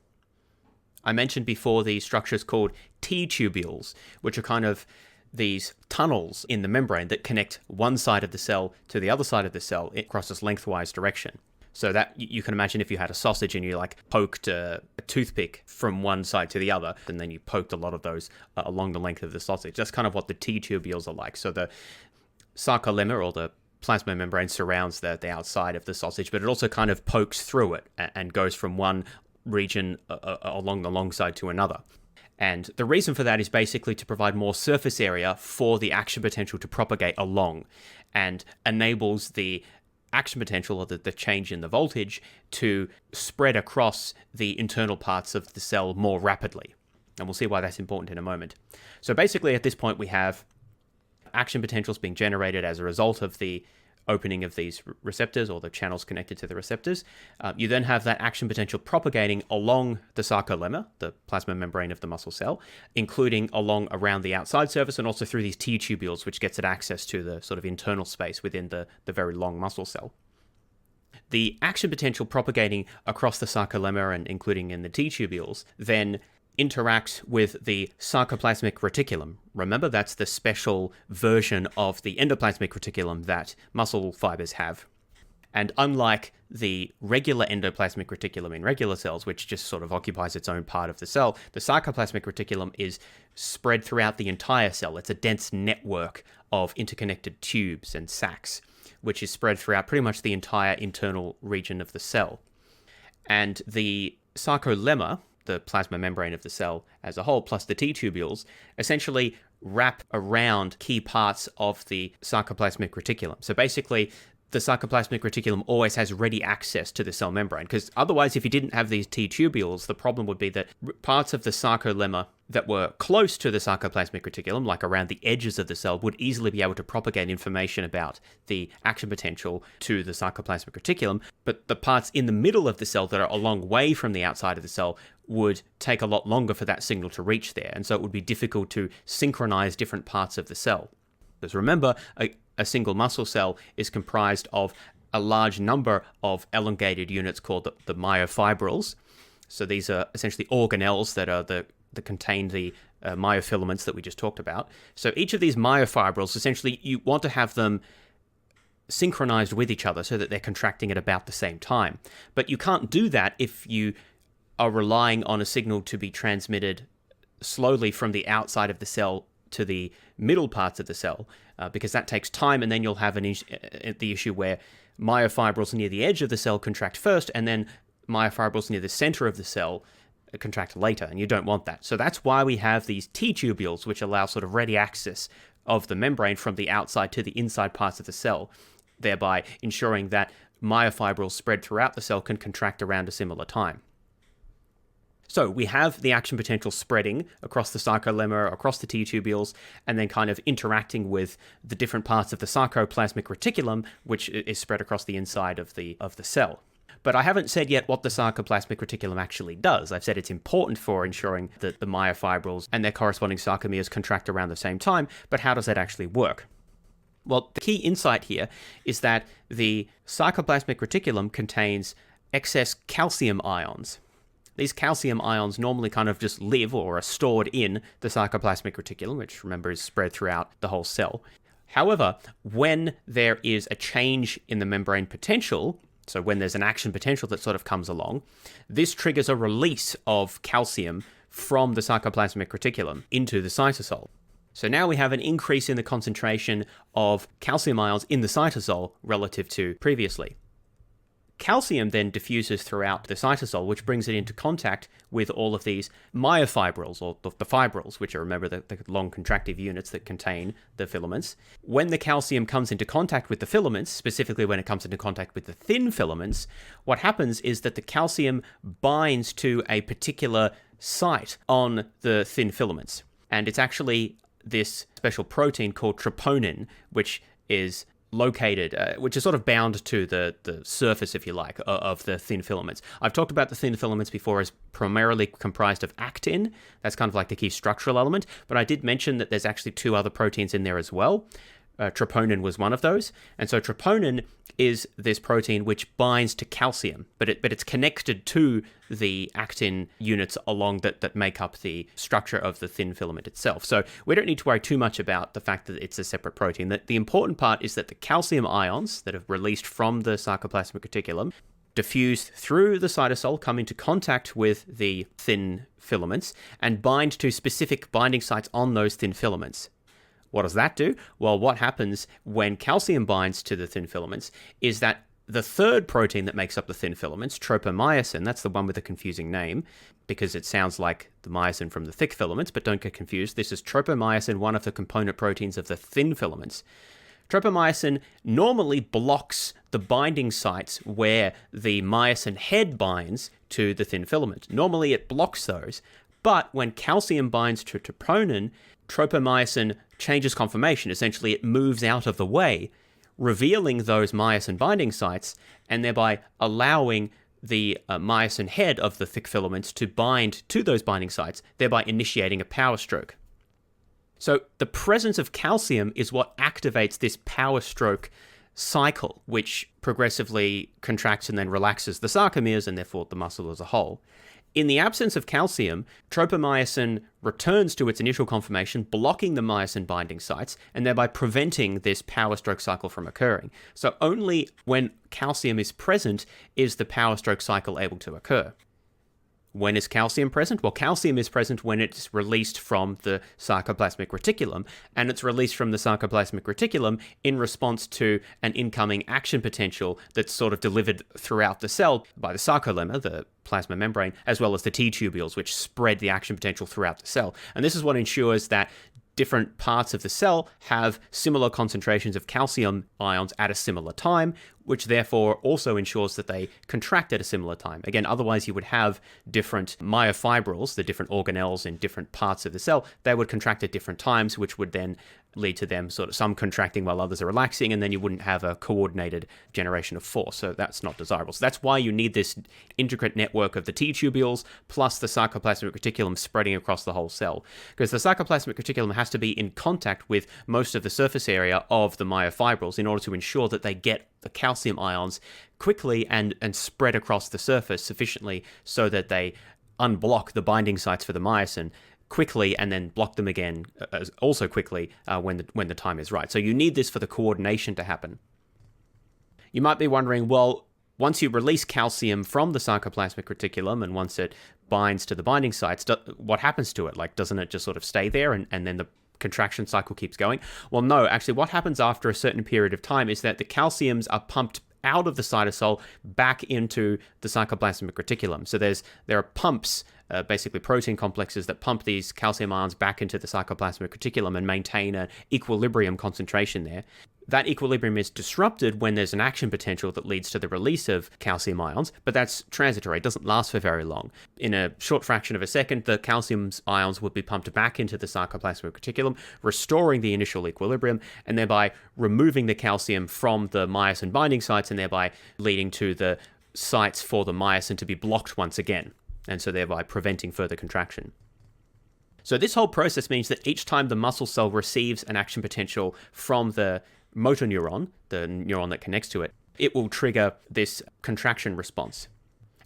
I mentioned before these structures called T-tubules, which are kind of these tunnels in the membrane that connect one side of the cell to the other side of the cell across this lengthwise direction. So that you can imagine if you had a sausage and you like poked a toothpick from one side to the other, and then you poked a lot of those along the length of the sausage. That's kind of what the T-tubules are like. So the sarcolemma or the plasma membrane surrounds the outside of the sausage, but it also kind of pokes through it and goes from one region along the long side to another. And the reason for that is basically to provide more surface area for the action potential to propagate along, and enables the action potential, or the change in the voltage, to spread across the internal parts of the cell more rapidly. And we'll see why that's important in a moment. So basically at this point we have action potentials being generated as a result of the opening of these receptors, or the channels connected to the receptors. You then have that action potential propagating along the sarcolemma, the plasma membrane of the muscle cell, including along around the outside surface, and also through these T-tubules, which gets it access to the sort of internal space within the very long muscle cell. The action potential propagating across the sarcolemma and including in the T-tubules then interacts with the sarcoplasmic reticulum. Remember, that's the special version of the endoplasmic reticulum that muscle fibers have. And unlike the regular endoplasmic reticulum in regular cells, which just sort of occupies its own part of the cell, the sarcoplasmic reticulum is spread throughout the entire cell. It's a dense network of interconnected tubes and sacs, which is spread throughout pretty much the entire internal region of the cell. And the sarcolemma, the plasma membrane of the cell as a whole, plus the T-tubules, essentially wrap around key parts of the sarcoplasmic reticulum. So basically, the sarcoplasmic reticulum always has ready access to the cell membrane, because otherwise, if you didn't have these T-tubules, the problem would be that parts of the sarcolemma that were close to the sarcoplasmic reticulum, like around the edges of the cell, would easily be able to propagate information about the action potential to the sarcoplasmic reticulum, but the parts in the middle of the cell that are a long way from the outside of the cell would take a lot longer for that signal to reach there, and so it would be difficult to synchronize different parts of the cell. Because remember, a single muscle cell is comprised of a large number of elongated units called the myofibrils. So these are essentially organelles that contain the myofilaments that we just talked about. So each of these myofibrils, essentially, you want to have them synchronized with each other so that they're contracting at about the same time. But you can't do that if you are relying on a signal to be transmitted slowly from the outside of the cell to the middle parts of the cell, because that takes time, and then you'll have the issue where myofibrils near the edge of the cell contract first, and then myofibrils near the center of the cell contract later, and you don't want that. So that's why we have these T-tubules, which allow sort of ready access of the membrane from the outside to the inside parts of the cell, thereby ensuring that myofibrils spread throughout the cell can contract around a similar time. So we have the action potential spreading across the sarcolemma, across the T-tubules, and then kind of interacting with the different parts of the sarcoplasmic reticulum, which is spread across the inside of the cell. But I haven't said yet what the sarcoplasmic reticulum actually does. I've said it's important for ensuring that the myofibrils and their corresponding sarcomeres contract around the same time, but how does that actually work? Well, the key insight here is that the sarcoplasmic reticulum contains excess calcium ions. These calcium ions normally kind of just live or are stored in the sarcoplasmic reticulum, which remember is spread throughout the whole cell. However, when there is a change in the membrane potential, so when there's an action potential that sort of comes along, this triggers a release of calcium from the sarcoplasmic reticulum into the cytosol. So now we have an increase in the concentration of calcium ions in the cytosol relative to previously. Calcium then diffuses throughout the cytosol, which brings it into contact with all of these myofibrils, or the fibrils, which are, remember, the long contractive units that contain the filaments. When the calcium comes into contact with the filaments, specifically when it comes into contact with the thin filaments, what happens is that the calcium binds to a particular site on the thin filaments. And it's actually this special protein called troponin, which is located, which is sort of bound to the surface, if you like, of the thin filaments. I've talked about the thin filaments before as primarily comprised of actin. That's kind of like the key structural element, but I did mention that there's actually two other proteins in there as well. Troponin was one of those, and so troponin is this protein which binds to calcium, but it's connected to the actin units along that make up the structure of the thin filament itself. So we don't need to worry too much about the fact that it's a separate protein. The important part is that the calcium ions that are released from the sarcoplasmic reticulum diffuse through the cytosol, come into contact with the thin filaments, and bind to specific binding sites on those thin filaments. What does that do? Well, what happens when calcium binds to the thin filaments is that The third protein that makes up the thin filaments, tropomyosin, that's the one with the confusing name because it sounds like the myosin from the thick filaments, but don't get confused. This is tropomyosin, one of the component proteins of the thin filaments. Tropomyosin normally blocks the binding sites where the myosin head binds to the thin filament. Normally it blocks those, but when calcium binds to troponin, tropomyosin changes conformation. Essentially, it moves out of the way, revealing those myosin binding sites and thereby allowing the myosin head of the thick filaments to bind to those binding sites, thereby initiating a power stroke. So the presence of calcium is what activates this power stroke cycle, which progressively contracts and then relaxes the sarcomeres and therefore the muscle as a whole. In the absence of calcium, tropomyosin returns to its initial conformation, blocking the myosin binding sites and thereby preventing this power stroke cycle from occurring. So only when calcium is present is the power stroke cycle able to occur. When is calcium present? Well, calcium is present when it's released from the sarcoplasmic reticulum, and it's released from the sarcoplasmic reticulum in response to an incoming action potential that's sort of delivered throughout the cell by the sarcolemma, the plasma membrane, as well as the T-tubules, which spread the action potential throughout the cell. And this is what ensures that different parts of the cell have similar concentrations of calcium ions at a similar time, which therefore also ensures that they contract at a similar time. Again, otherwise you would have different myofibrils, the different organelles in different parts of the cell, they would contract at different times, which would then lead to them sort of some contracting while others are relaxing, and then you wouldn't have a coordinated generation of force. So that's not desirable. So that's why you need this intricate network of the T-tubules plus the sarcoplasmic reticulum spreading across the whole cell. Because the sarcoplasmic reticulum has to be in contact with most of the surface area of the myofibrils in order to ensure that they get the calcium ions quickly and spread across the surface sufficiently so that they unblock the binding sites for the myosin quickly and then block them again also quickly when the time is right. So you need this for the coordination to happen. You might be wondering, well, once you release calcium from the sarcoplasmic reticulum and once it binds to the binding sites, what happens to it? Like, doesn't it just sort of stay there and then the contraction cycle keeps going? Well, no, actually what happens after a certain period of time is that the calciums are pumped out of the cytosol back into the sarcoplasmic reticulum. So there are pumps, basically protein complexes that pump these calcium ions back into the sarcoplasmic reticulum and maintain an equilibrium concentration there. That equilibrium is disrupted when there's an action potential that leads to the release of calcium ions, but that's transitory. It doesn't last for very long. In a short fraction of a second, the calcium ions would be pumped back into the sarcoplasmic reticulum, restoring the initial equilibrium, and thereby removing the calcium from the myosin binding sites, and thereby leading to the sites for the myosin to be blocked once again, and so thereby preventing further contraction. So this whole process means that each time the muscle cell receives an action potential from the motor neuron, the neuron that connects to it, it will trigger this contraction response.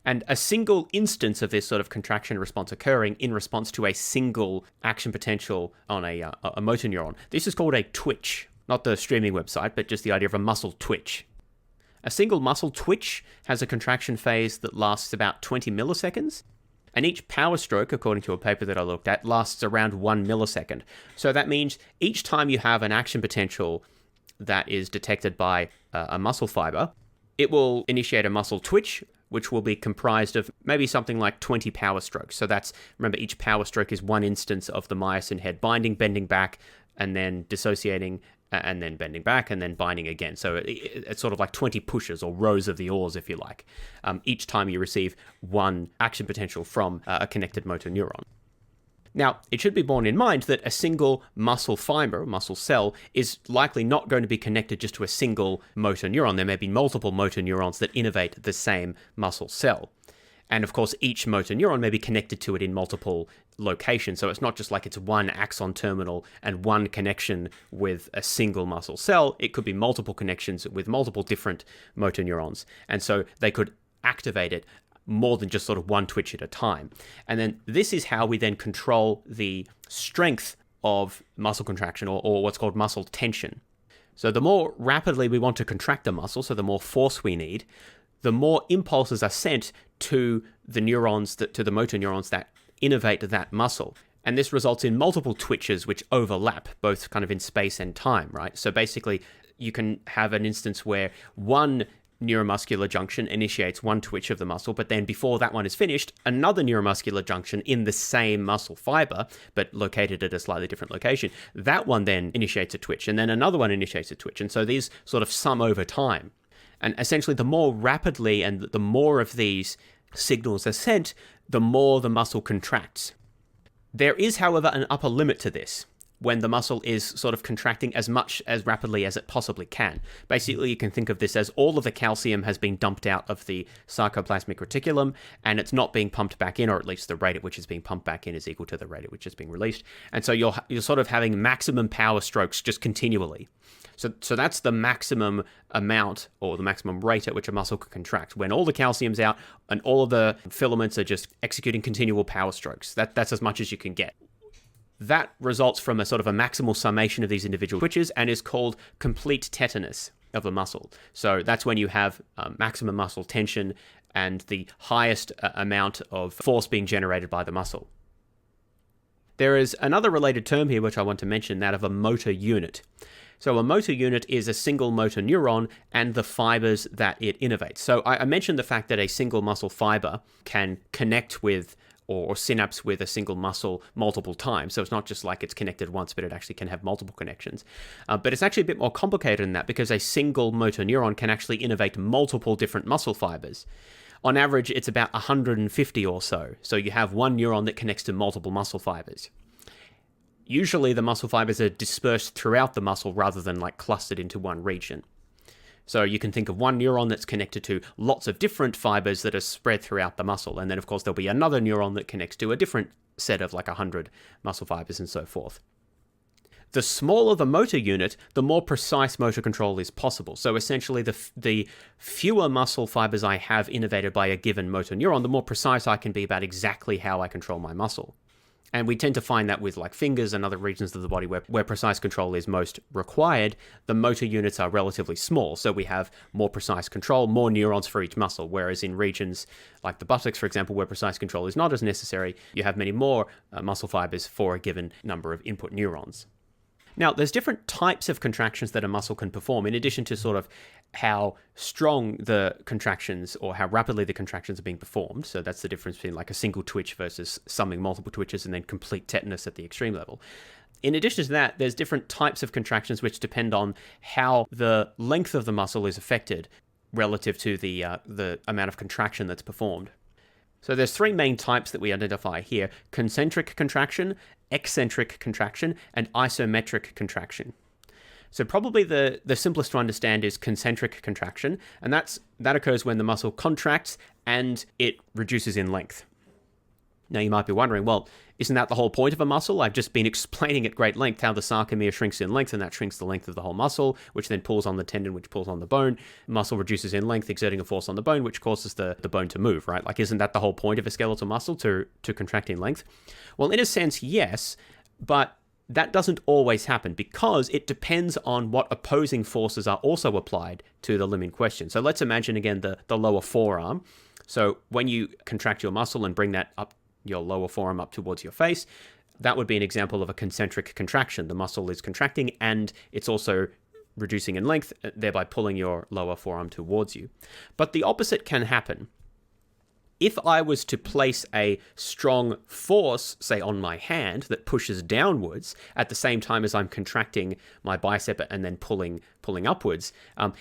And a single instance of this sort of contraction response occurring in response to a single action potential on a motor neuron, this is called a twitch. Not the streaming website, but just the idea of a muscle twitch. A single muscle twitch has a contraction phase that lasts about 20 milliseconds, and each power stroke, according to a paper that I looked at, lasts around 1 millisecond. So that means each time you have an action potential that is detected by a muscle fiber, it will initiate a muscle twitch, which will be comprised of maybe something like 20 power strokes. So that's, remember, each power stroke is one instance of the myosin head binding, bending back, and then dissociating, and then bending back, and then binding again. So it's sort of like 20 pushes or rows of the oars, if you like, each time you receive one action potential from a connected motor neuron. Now, it should be borne in mind that a single muscle fiber, muscle cell, is likely not going to be connected just to a single motor neuron. There may be multiple motor neurons that innervate the same muscle cell. And of course, each motor neuron may be connected to it in multiple locations. So it's not just like it's one axon terminal and one connection with a single muscle cell. It could be multiple connections with multiple different motor neurons. And so they could activate it more than just sort of one twitch at a time. And then this is how we then control the strength of muscle contraction or what's called muscle tension. So the more rapidly we want to contract a muscle, so the more force we need, the more impulses are sent to the neurons, to the motor neurons that innervate that muscle. And this results in multiple twitches which overlap, both kind of in space and time, right? So basically, you can have an instance where one neuromuscular junction initiates one twitch of the muscle, but then before that one is finished, another neuromuscular junction in the same muscle fiber, but located at a slightly different location, that one then initiates a twitch, and then another one initiates a twitch. And so these sort of sum over time. And essentially, the more rapidly and the more of these signals are sent, the more the muscle contracts. There is, however, an upper limit to this, when the muscle is sort of contracting as much as rapidly as it possibly can. Basically, you can think of this as all of the calcium has been dumped out of the sarcoplasmic reticulum, and it's not being pumped back in, or at least the rate at which it's being pumped back in is equal to the rate at which it's being released. And so you're sort of having maximum power strokes just continually. So that's the maximum amount, or the maximum rate at which a muscle can contract, when all the calcium's out and all of the filaments are just executing continual power strokes. That's as much as you can get. That results from a sort of a maximal summation of these individual twitches and is called complete tetanus of the muscle. So that's when you have maximum muscle tension and the highest amount of force being generated by the muscle. There is another related term here which I want to mention, that of a motor unit. So a motor unit is a single motor neuron and the fibers that it innervates. So I mentioned the fact that a single muscle fiber can connect with or synapse with a single muscle multiple times. So it's not just like it's connected once, but it actually can have multiple connections. But it's actually a bit more complicated than that, because a single motor neuron can actually innervate multiple different muscle fibers. On average, it's about 150 or so. So you have one neuron that connects to multiple muscle fibers. Usually the muscle fibers are dispersed throughout the muscle rather than like clustered into one region. So you can think of one neuron that's connected to lots of different fibers that are spread throughout the muscle. And then, of course, there'll be another neuron that connects to a different set of like 100 muscle fibers and so forth. The smaller the motor unit, the more precise motor control is possible. So essentially, the fewer muscle fibers I have innervated by a given motor neuron, the more precise I can be about exactly how I control my muscle. And we tend to find that with like fingers and other regions of the body where precise control is most required, the motor units are relatively small. So we have more precise control, more neurons for each muscle. Whereas in regions like the buttocks, for example, where precise control is not as necessary, you have many more muscle fibers for a given number of input neurons. Now, there's different types of contractions that a muscle can perform, in addition to sort of how strong the contractions or how rapidly the contractions are being performed. So that's the difference between like a single twitch versus summing multiple twitches and then complete tetanus at the extreme level. In addition to that, there's different types of contractions which depend on how the length of the muscle is affected relative to the amount of contraction that's performed. So there's three main types that we identify here: concentric contraction, eccentric contraction, and isometric contraction. So probably the simplest to understand is concentric contraction, and that occurs when the muscle contracts and it reduces in length. Now you might be wondering, well, isn't that the whole point of a muscle? I've just been explaining at great length how the sarcomere shrinks in length, and that shrinks the length of the whole muscle, which then pulls on the tendon, which pulls on the bone. Muscle reduces in length, exerting a force on the bone, which causes the bone to move, right? Like, isn't that the whole point of a skeletal muscle, to contract in length? Well, in a sense, yes, but that doesn't always happen, because it depends on what opposing forces are also applied to the limb in question. So let's imagine again the lower forearm. So when you contract your muscle and bring that up, your lower forearm up towards your face, that would be an example of a concentric contraction. The muscle is contracting and it's also reducing in length, thereby pulling your lower forearm towards you. But the opposite can happen. If I was to place a strong force, say on my hand, that pushes downwards at the same time as I'm contracting my bicep and then pulling upwards,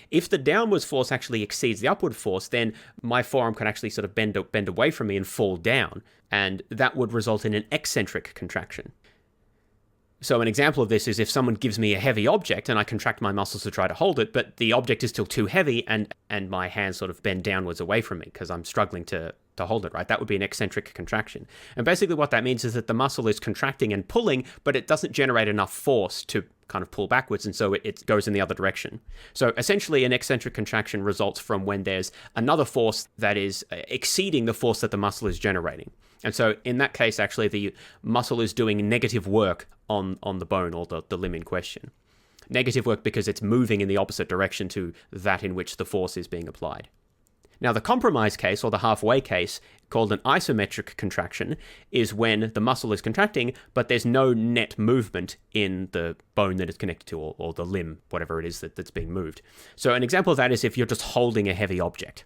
if the downwards force actually exceeds the upward force, then my forearm could actually sort of bend away from me and fall down, and that would result in an eccentric contraction. So an example of this is if someone gives me a heavy object and I contract my muscles to try to hold it, but the object is still too heavy and my hands sort of bend downwards away from me because I'm struggling to hold it, right? That would be an eccentric contraction. And basically what that means is that the muscle is contracting and pulling, but it doesn't generate enough force to kind of pull backwards, and so it goes in the other direction. So essentially an eccentric contraction results from when there's another force that is exceeding the force that the muscle is generating. And so in that case, actually, the muscle is doing negative work on the bone or the limb in question. Negative work because it's moving in the opposite direction to that in which the force is being applied. Now, the compromise case, or the halfway case, called an isometric contraction, is when the muscle is contracting, but there's no net movement in the bone that it's connected to, or the limb, whatever it is that's being moved. So an example of that is if you're just holding a heavy object.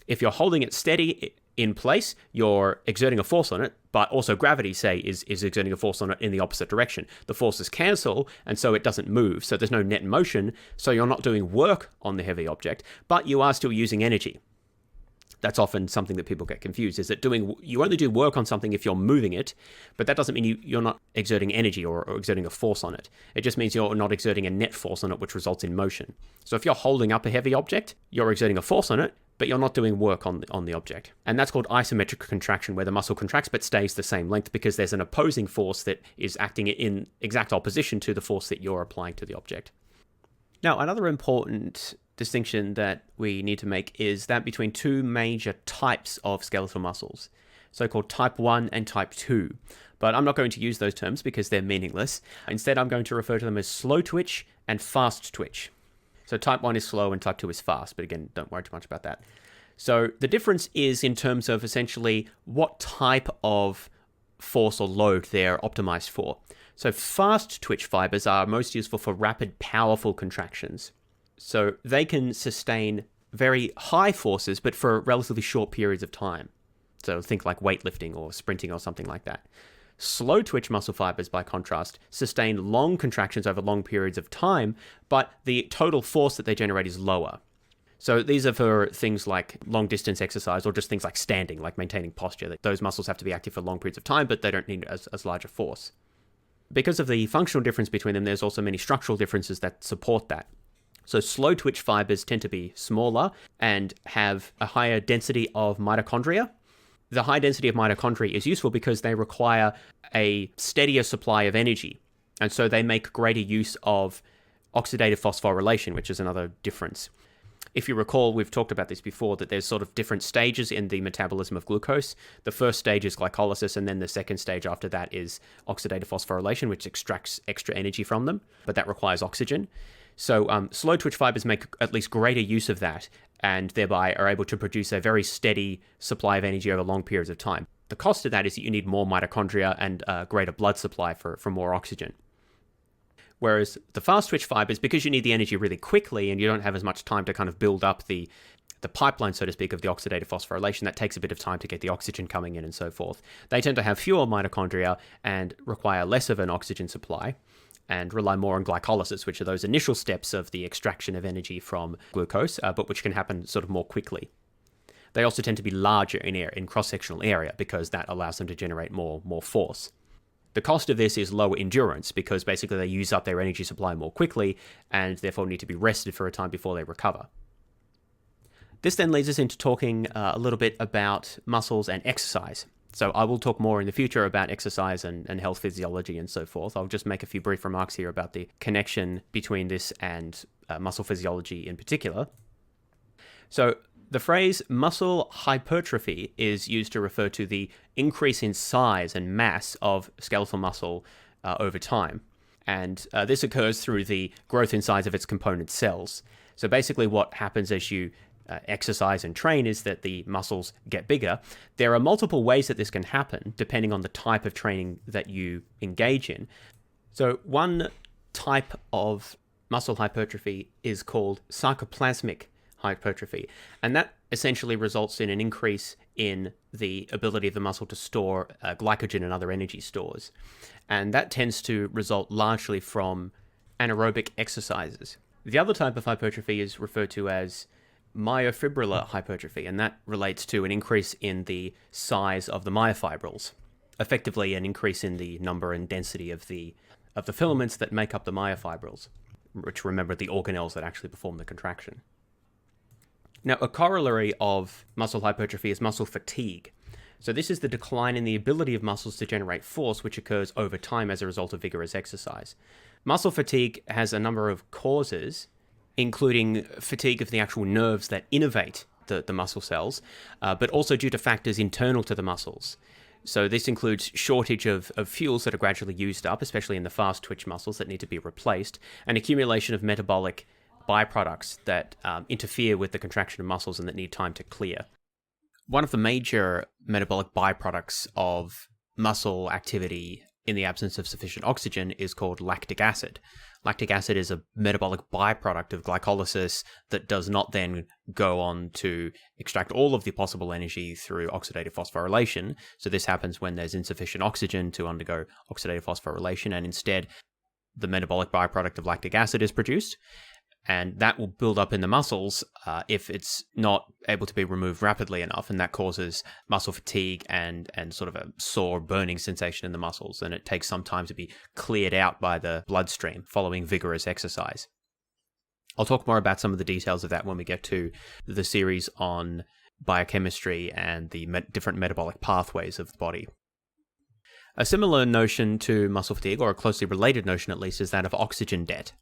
If you're holding it steady in place, you're exerting a force on it, but also gravity, say, is exerting a force on it in the opposite direction. The forces cancel, and so it doesn't move. So there's no net motion, so you're not doing work on the heavy object, but you are still using energy. That's often something that people get confused, is that you only do work on something if you're moving it, but that doesn't mean you're not exerting energy or exerting a force on it. It just means you're not exerting a net force on it, which results in motion. So if you're holding up a heavy object, you're exerting a force on it, but you're not doing work on the object. And that's called isometric contraction, where the muscle contracts but stays the same length because there's an opposing force that is acting in exact opposition to the force that you're applying to the object. Now, another important distinction that we need to make is that between two major types of skeletal muscles, so-called type 1 and type 2. But I'm not going to use those terms because they're meaningless. Instead, I'm going to refer to them as slow twitch and fast twitch. So type 1 is slow and type 2 is fast, but again, don't worry too much about that. So the difference is in terms of essentially what type of force or load they're optimized for. So fast twitch fibers are most useful for rapid, powerful contractions. So they can sustain very high forces, but for relatively short periods of time. So think like weightlifting or sprinting or something like that. Slow twitch muscle fibers, by contrast, sustain long contractions over long periods of time, but the total force that they generate is lower. So these are for things like long distance exercise or just things like standing, like maintaining posture. Those muscles have to be active for long periods of time, but they don't need as large a force. Because of the functional difference between them, there's also many structural differences that support that. So slow twitch fibers tend to be smaller and have a higher density of mitochondria. The high density of mitochondria is useful because they require a steadier supply of energy. And so they make greater use of oxidative phosphorylation, which is another difference. If you recall, we've talked about this before, that there's sort of different stages in the metabolism of glucose. The first stage is glycolysis, and then the second stage after that is oxidative phosphorylation, which extracts extra energy from them, but that requires oxygen. So slow twitch fibers make at least greater use of that, and thereby are able to produce a very steady supply of energy over long periods of time. The cost of that is that you need more mitochondria and greater blood supply for more oxygen. Whereas the fast twitch fibers, because you need the energy really quickly and you don't have as much time to kind of build up the pipeline, so to speak, of the oxidative phosphorylation, that takes a bit of time to get the oxygen coming in and so forth. They tend to have fewer mitochondria and require less of an oxygen supply and rely more on glycolysis, which are those initial steps of the extraction of energy from glucose, but which can happen sort of more quickly. They also tend to be larger in cross-sectional area because that allows them to generate more force. The cost of this is lower endurance because basically they use up their energy supply more quickly and therefore need to be rested for a time before they recover. This then leads us into talking a little bit about muscles and exercise. So I will talk more in the future about exercise and health physiology and so forth. I'll just make a few brief remarks here about the connection between this and muscle physiology in particular. So the phrase muscle hypertrophy is used to refer to the increase in size and mass of skeletal muscle over time. And this occurs through the growth in size of its component cells. So basically what happens as you exercise and train is that the muscles get bigger. There are multiple ways that this can happen depending on the type of training that you engage in. So one type of muscle hypertrophy is called sarcoplasmic hypertrophy, and that essentially results in an increase in the ability of the muscle to store glycogen and other energy stores. And that tends to result largely from anaerobic exercises. The other type of hypertrophy is referred to as myofibrillar hypertrophy, and that relates to an increase in the size of the myofibrils, effectively an increase in the number and density of the filaments that make up the myofibrils, which, remember, the organelles that actually perform the contraction. Now, a corollary of muscle hypertrophy is muscle fatigue. So this is the decline in the ability of muscles to generate force, which occurs over time as a result of vigorous exercise. Muscle fatigue has a number of causes, including fatigue of the actual nerves that innervate the muscle cells, but also due to factors internal to the muscles. So this includes shortage of fuels that are gradually used up, especially in the fast twitch muscles that need to be replaced, and accumulation of metabolic byproducts that interfere with the contraction of muscles and that need time to clear. One of the major metabolic byproducts of muscle activity in the absence of sufficient oxygen is called lactic acid. Lactic acid is a metabolic byproduct of glycolysis that does not then go on to extract all of the possible energy through oxidative phosphorylation. So this happens when there's insufficient oxygen to undergo oxidative phosphorylation, and instead the metabolic byproduct of lactic acid is produced. And that will build up in the muscles if it's not able to be removed rapidly enough, and that causes muscle fatigue and sort of a sore burning sensation in the muscles, and it takes some time to be cleared out by the bloodstream following vigorous exercise. I'll talk more about some of the details of that when we get to the series on biochemistry and the different metabolic pathways of the body. A similar notion to muscle fatigue, or a closely related notion at least, is that of oxygen debt.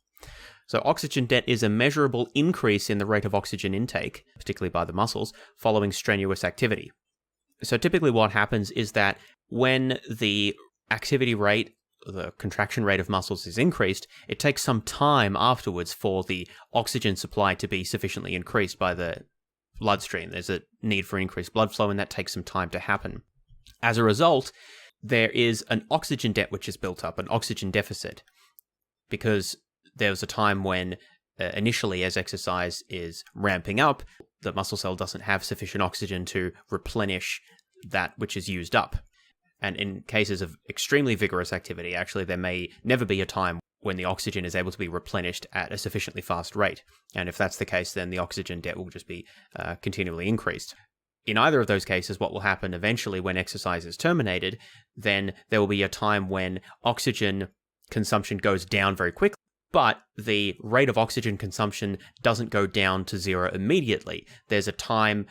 So oxygen debt is a measurable increase in the rate of oxygen intake, particularly by the muscles, following strenuous activity. So typically what happens is that when the activity rate, the contraction rate of muscles is increased, it takes some time afterwards for the oxygen supply to be sufficiently increased by the bloodstream. There's a need for increased blood flow, and that takes some time to happen. As a result, there is an oxygen debt which is built up, an oxygen deficit, because there was a time when initially as exercise is ramping up, the muscle cell doesn't have sufficient oxygen to replenish that which is used up. And in cases of extremely vigorous activity, actually there may never be a time when the oxygen is able to be replenished at a sufficiently fast rate. And if that's the case, then the oxygen debt will just be continually increased. In either of those cases, what will happen eventually when exercise is terminated, then there will be a time when oxygen consumption goes down very quickly. But the rate of oxygen consumption doesn't go down to zero immediately. There's a time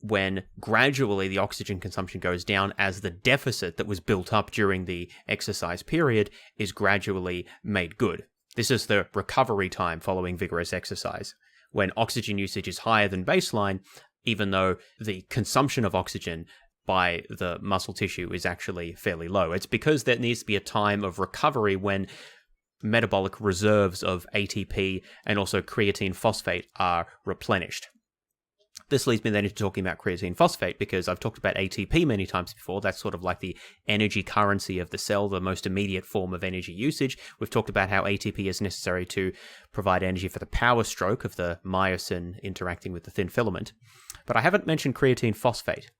when gradually the oxygen consumption goes down as the deficit that was built up during the exercise period is gradually made good. This is the recovery time following vigorous exercise, when oxygen usage is higher than baseline, even though the consumption of oxygen by the muscle tissue is actually fairly low. It's because there needs to be a time of recovery when metabolic reserves of ATP and also creatine phosphate are replenished. This leads me then into talking about creatine phosphate, because I've talked about ATP many times before. That's sort of like the energy currency of the cell, the most immediate form of energy usage. We've talked about how ATP is necessary to provide energy for the power stroke of the myosin interacting with the thin filament. But I haven't mentioned creatine phosphate.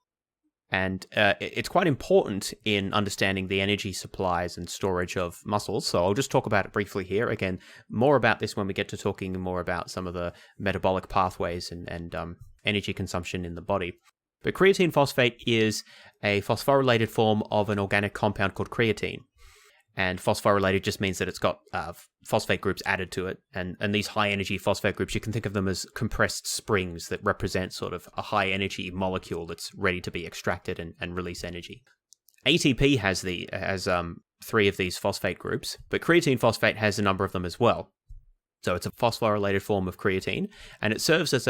And it's quite important in understanding the energy supplies and storage of muscles. So I'll just talk about it briefly here. Again, more about this when we get to talking more about some of the metabolic pathways and energy consumption in the body. But creatine phosphate is a phosphorylated form of an organic compound called creatine. And phosphorylated just means that it's got phosphate groups added to it. And these high-energy phosphate groups, you can think of them as compressed springs that represent sort of a high-energy molecule that's ready to be extracted and release energy. ATP has three of these phosphate groups, but creatine phosphate has a number of them as well. So it's a phosphorylated form of creatine, and it serves as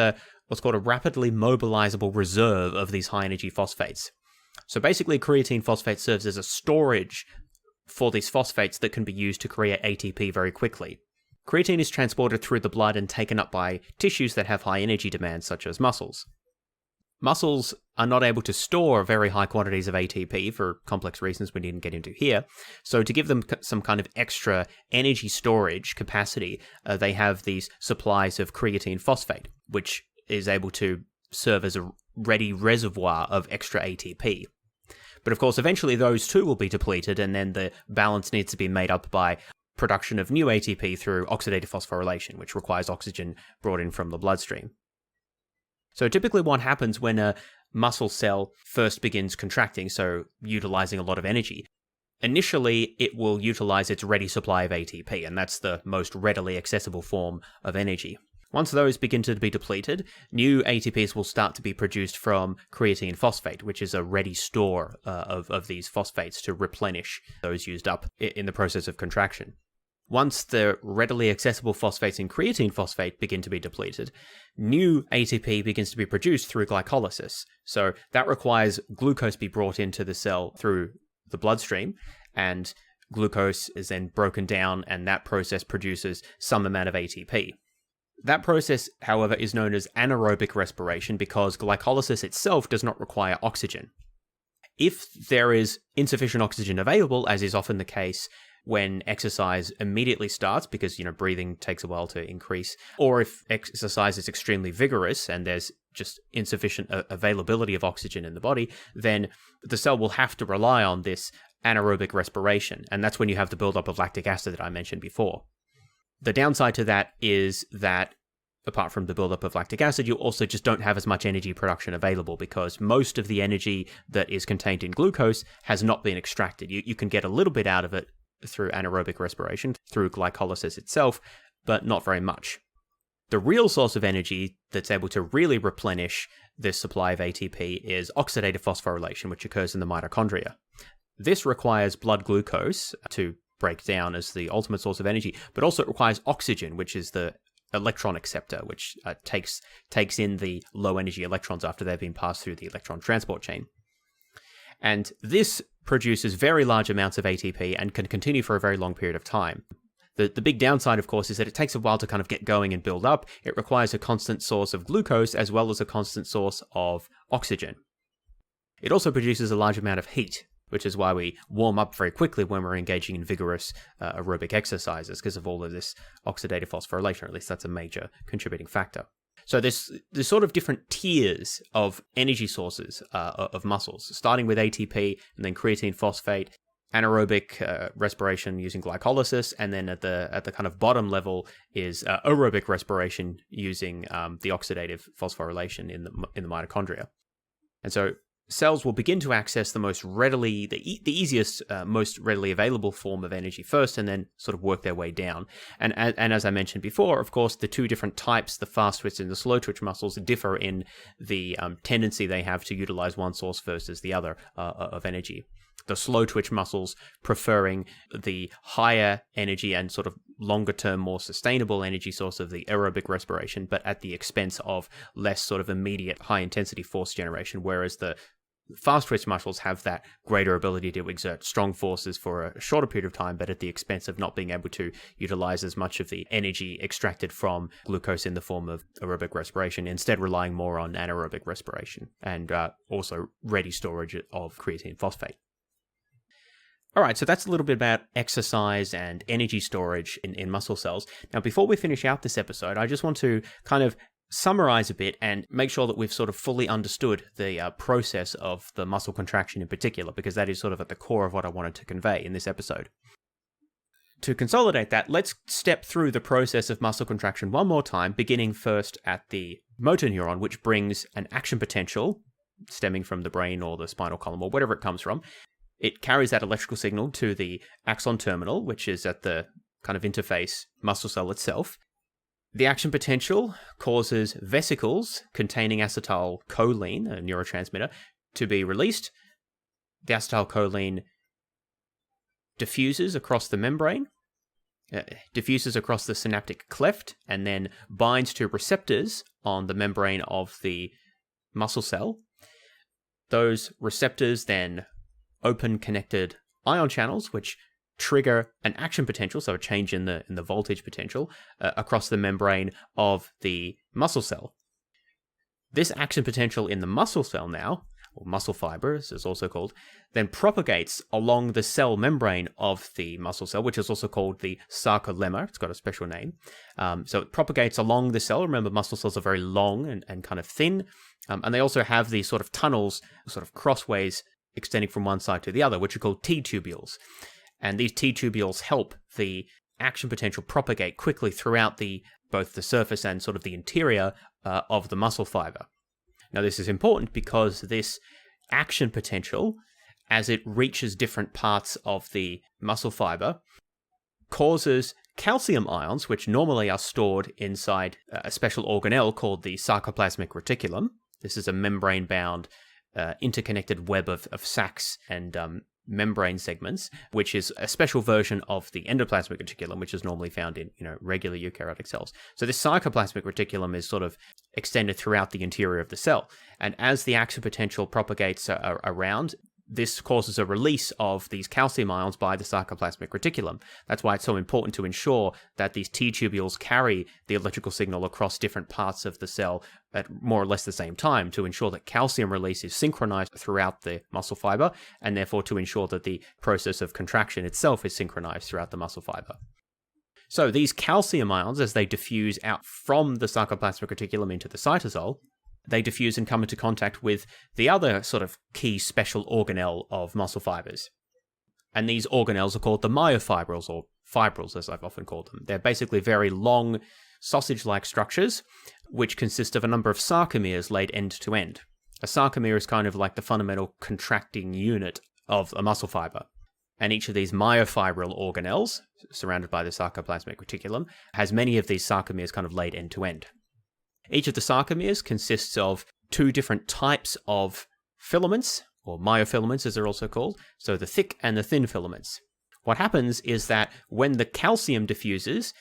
what's called a rapidly mobilizable reserve of these high-energy phosphates. So basically, creatine phosphate serves as a storage for these phosphates that can be used to create ATP very quickly. Creatine is transported through the blood and taken up by tissues that have high energy demands, such as muscles. Muscles are not able to store very high quantities of ATP for complex reasons we needn't get into here. So to give them some kind of extra energy storage capacity, they have these supplies of creatine phosphate, which is able to serve as a ready reservoir of extra ATP. But of course, eventually those too will be depleted, and then the balance needs to be made up by production of new ATP through oxidative phosphorylation, which requires oxygen brought in from the bloodstream. So typically what happens when a muscle cell first begins contracting, so utilizing a lot of energy, initially it will utilize its ready supply of ATP, and that's the most readily accessible form of energy. Once those begin to be depleted, new ATPs will start to be produced from creatine phosphate, which is a ready store of these phosphates to replenish those used up in the process of contraction. Once the readily accessible phosphates in creatine phosphate begin to be depleted, new ATP begins to be produced through glycolysis. So that requires glucose be brought into the cell through the bloodstream, and glucose is then broken down, and that process produces some amount of ATP. That process, however, is known as anaerobic respiration because glycolysis itself does not require oxygen. If there is insufficient oxygen available, as is often the case when exercise immediately starts because, breathing takes a while to increase, or if exercise is extremely vigorous and there's just insufficient availability of oxygen in the body, then the cell will have to rely on this anaerobic respiration. And that's when you have the buildup of lactic acid that I mentioned before. The downside to that is that apart from the buildup of lactic acid, you also just don't have as much energy production available because most of the energy that is contained in glucose has not been extracted. You can get a little bit out of it through anaerobic respiration, through glycolysis itself, but not very much. The real source of energy that's able to really replenish this supply of ATP is oxidative phosphorylation, which occurs in the mitochondria. This requires blood glucose to break down as the ultimate source of energy, but also it requires oxygen, which is the electron acceptor, which takes in the low energy electrons after they've been passed through the electron transport chain. And this produces very large amounts of ATP and can continue for a very long period of time. The big downside, of course, is that it takes a while to kind of get going and build up. It requires a constant source of glucose as well as a constant source of oxygen. It also produces a large amount of heat, which is why we warm up very quickly when we're engaging in vigorous aerobic exercises because of all of this oxidative phosphorylation, or at least that's a major contributing factor. So there's sort of different tiers of energy sources of muscles, starting with ATP and then creatine phosphate, anaerobic respiration using glycolysis, and then at the kind of bottom level is aerobic respiration using the oxidative phosphorylation in the mitochondria. And so cells will begin to access the easiest, most readily available form of energy first, and then sort of work their way down. And as I mentioned before, of course, the two different types, the fast twitch and the slow twitch muscles, differ in the tendency they have to utilize one source versus the other of energy. The slow twitch muscles preferring the higher energy and sort of longer term, more sustainable energy source of the aerobic respiration, but at the expense of less sort of immediate high intensity force generation, whereas the fast twitch muscles have that greater ability to exert strong forces for a shorter period of time, but at the expense of not being able to utilize as much of the energy extracted from glucose in the form of aerobic respiration, instead relying more on anaerobic respiration and also ready storage of creatine phosphate. All right, so that's a little bit about exercise and energy storage in muscle cells. Now, before we finish out this episode, I just want to kind of summarize a bit and make sure that we've sort of fully understood the process of the muscle contraction in particular, because that is sort of at the core of what I wanted to convey in this episode. To consolidate that, let's step through the process of muscle contraction one more time, beginning first at the motor neuron, which brings an action potential stemming from the brain or the spinal column or whatever it comes from. It carries that electrical signal to the axon terminal, which is at the kind of interface muscle cell itself. The action potential causes vesicles containing acetylcholine, a neurotransmitter, to be released. The acetylcholine diffuses across the membrane, diffuses across the synaptic cleft, and then binds to receptors on the membrane of the muscle cell. Those receptors then open connected ion channels, which trigger an action potential, so a change in the voltage potential, across the membrane of the muscle cell. This action potential in the muscle cell now, or muscle fibres is also called, then propagates along the cell membrane of the muscle cell, which is also called the sarcolemma. It's got a special name. So it propagates along the cell. Remember, muscle cells are very long and kind of thin, and they also have these sort of tunnels, sort of crossways extending from one side to the other, which are called T-tubules. And these T-tubules help the action potential propagate quickly throughout both the surface and sort of the interior of the muscle fiber. Now, this is important because this action potential, as it reaches different parts of the muscle fiber, causes calcium ions, which normally are stored inside a special organelle called the sarcoplasmic reticulum. This is a membrane-bound interconnected web of sacs and membrane segments, which is a special version of the endoplasmic reticulum, which is normally found in regular eukaryotic cells. So this sarcoplasmic reticulum is sort of extended throughout the interior of the cell, and as the action potential propagates around, this causes a release of these calcium ions by the sarcoplasmic reticulum. That's why it's so important to ensure that these T-tubules carry the electrical signal across different parts of the cell at more or less the same time, to ensure that calcium release is synchronized throughout the muscle fiber, and therefore to ensure that the process of contraction itself is synchronized throughout the muscle fiber. So these calcium ions, as they diffuse out from the sarcoplasmic reticulum into the cytosol, they diffuse and come into contact with the other sort of key special organelle of muscle fibers. And these organelles are called the myofibrils, or fibrils as I've often called them. They're basically very long, sausage-like structures, which consist of a number of sarcomeres laid end to end. A sarcomere is kind of like the fundamental contracting unit of a muscle fiber. And each of these myofibril organelles, surrounded by the sarcoplasmic reticulum, has many of these sarcomeres kind of laid end to end. Each of the sarcomeres consists of two different types of filaments, or myofilaments as they're also called, so the thick and the thin filaments. What happens is that when the calcium diffuses,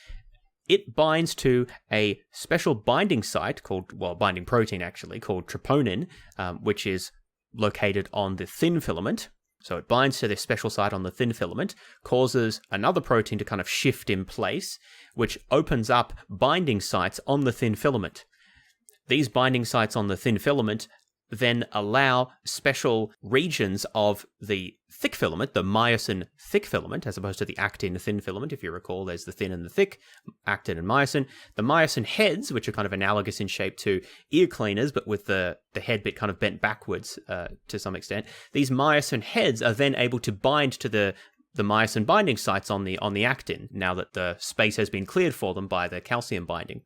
it binds to a special binding site binding protein actually, called troponin, which is located on the thin filament. So it binds to this special site on the thin filament, causes another protein to kind of shift in place, which opens up binding sites on the thin filament. These binding sites on the thin filament then allow special regions of the thick filament, the myosin thick filament, as opposed to the actin thin filament. If you recall, there's the thin and the thick, actin and myosin. The myosin heads, which are kind of analogous in shape to ear cleaners, but with the head bit kind of bent backwards to some extent. These myosin heads are then able to bind to the myosin binding sites on the actin, now that the space has been cleared for them by the calcium binding.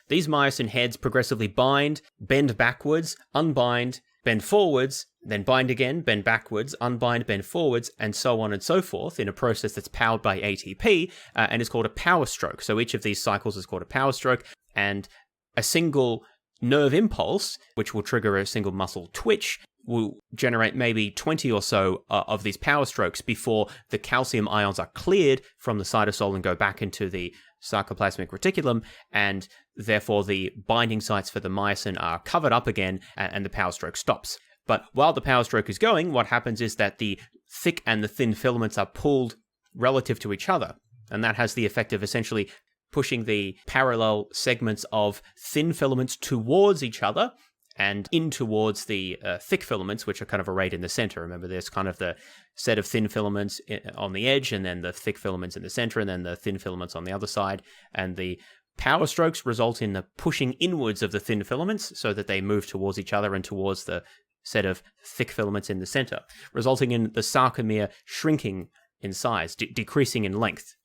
These myosin heads progressively bind, bend backwards, unbind, bend forwards, then bind again, bend backwards, unbind, bend forwards, and so on and so forth in a process that's powered by ATP and is called a power stroke. So each of these cycles is called a power stroke, and a single nerve impulse, which will trigger a single muscle twitch, will generate maybe 20 or so of these power strokes before the calcium ions are cleared from the cytosol and go back into the sarcoplasmic reticulum, and therefore the binding sites for the myosin are covered up again and the power stroke stops. But while the power stroke is going, what happens is that the thick and the thin filaments are pulled relative to each other, and that has the effect of essentially pushing the parallel segments of thin filaments towards each other and in towards the thick filaments, which are kind of arrayed in the center. Remember, there's kind of the set of thin filaments on the edge, and then the thick filaments in the center, and then the thin filaments on the other side. And the power strokes result in the pushing inwards of the thin filaments so that they move towards each other and towards the set of thick filaments in the center, resulting in the sarcomere shrinking in size, decreasing in length.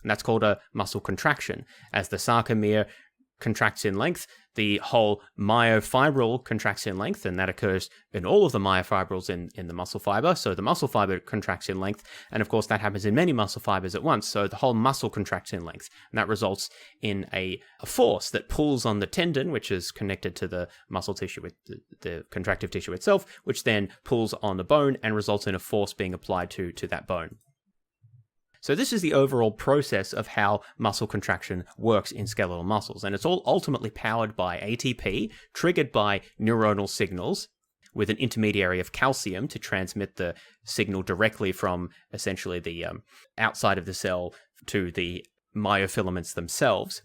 And that's called a muscle contraction. As the sarcomere contracts in length, the whole myofibril contracts in length, and that occurs in all of the myofibrils in the muscle fiber. So the muscle fiber contracts in length, and of course that happens in many muscle fibers at once. So the whole muscle contracts in length, and that results in a force that pulls on the tendon, which is connected to the muscle tissue, with the contractive tissue itself, which then pulls on the bone and results in a force being applied to that bone. So this is the overall process of how muscle contraction works in skeletal muscles, and it's all ultimately powered by ATP, triggered by neuronal signals, with an intermediary of calcium to transmit the signal directly from essentially the outside of the cell to the myofilaments themselves.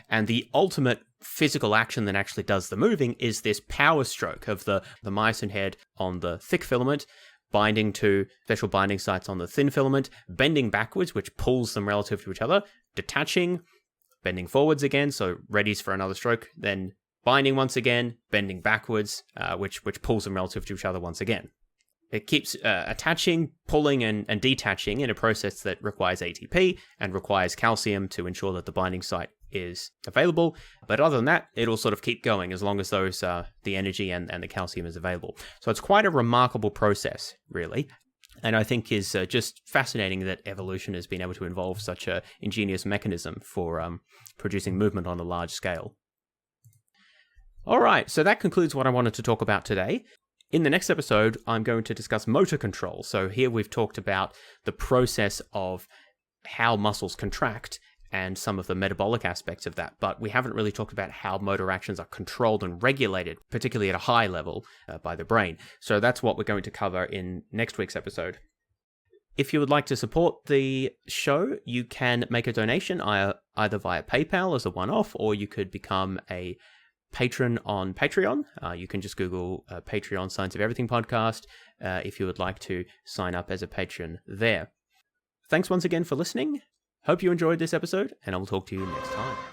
And the ultimate physical action that actually does the moving is this power stroke of the myosin head on the thick filament, binding to special binding sites on the thin filament, bending backwards, which pulls them relative to each other, detaching, bending forwards again, so readies for another stroke, then binding once again, bending backwards, which pulls them relative to each other once again. It keeps attaching, pulling, and detaching in a process that requires ATP and requires calcium to ensure that the binding site is available. But other than that, it'll sort of keep going as long as those the energy and the calcium is available. So it's quite a remarkable process, really. And I think is just fascinating that evolution has been able to involve such an ingenious mechanism for producing movement on a large scale. All right, so that concludes what I wanted to talk about today. In the next episode, I'm going to discuss motor control. So here we've talked about the process of how muscles contract and some of the metabolic aspects of that, but we haven't really talked about how motor actions are controlled and regulated, particularly at a high level, by the brain. So that's what we're going to cover in next week's episode. If you would like to support the show, you can make a donation either via PayPal as a one-off, or you could become a patron on Patreon. You can just Google Patreon Science of Everything podcast if you would like to sign up as a patron there. Thanks once again for listening. Hope you enjoyed this episode, and I will talk to you next time.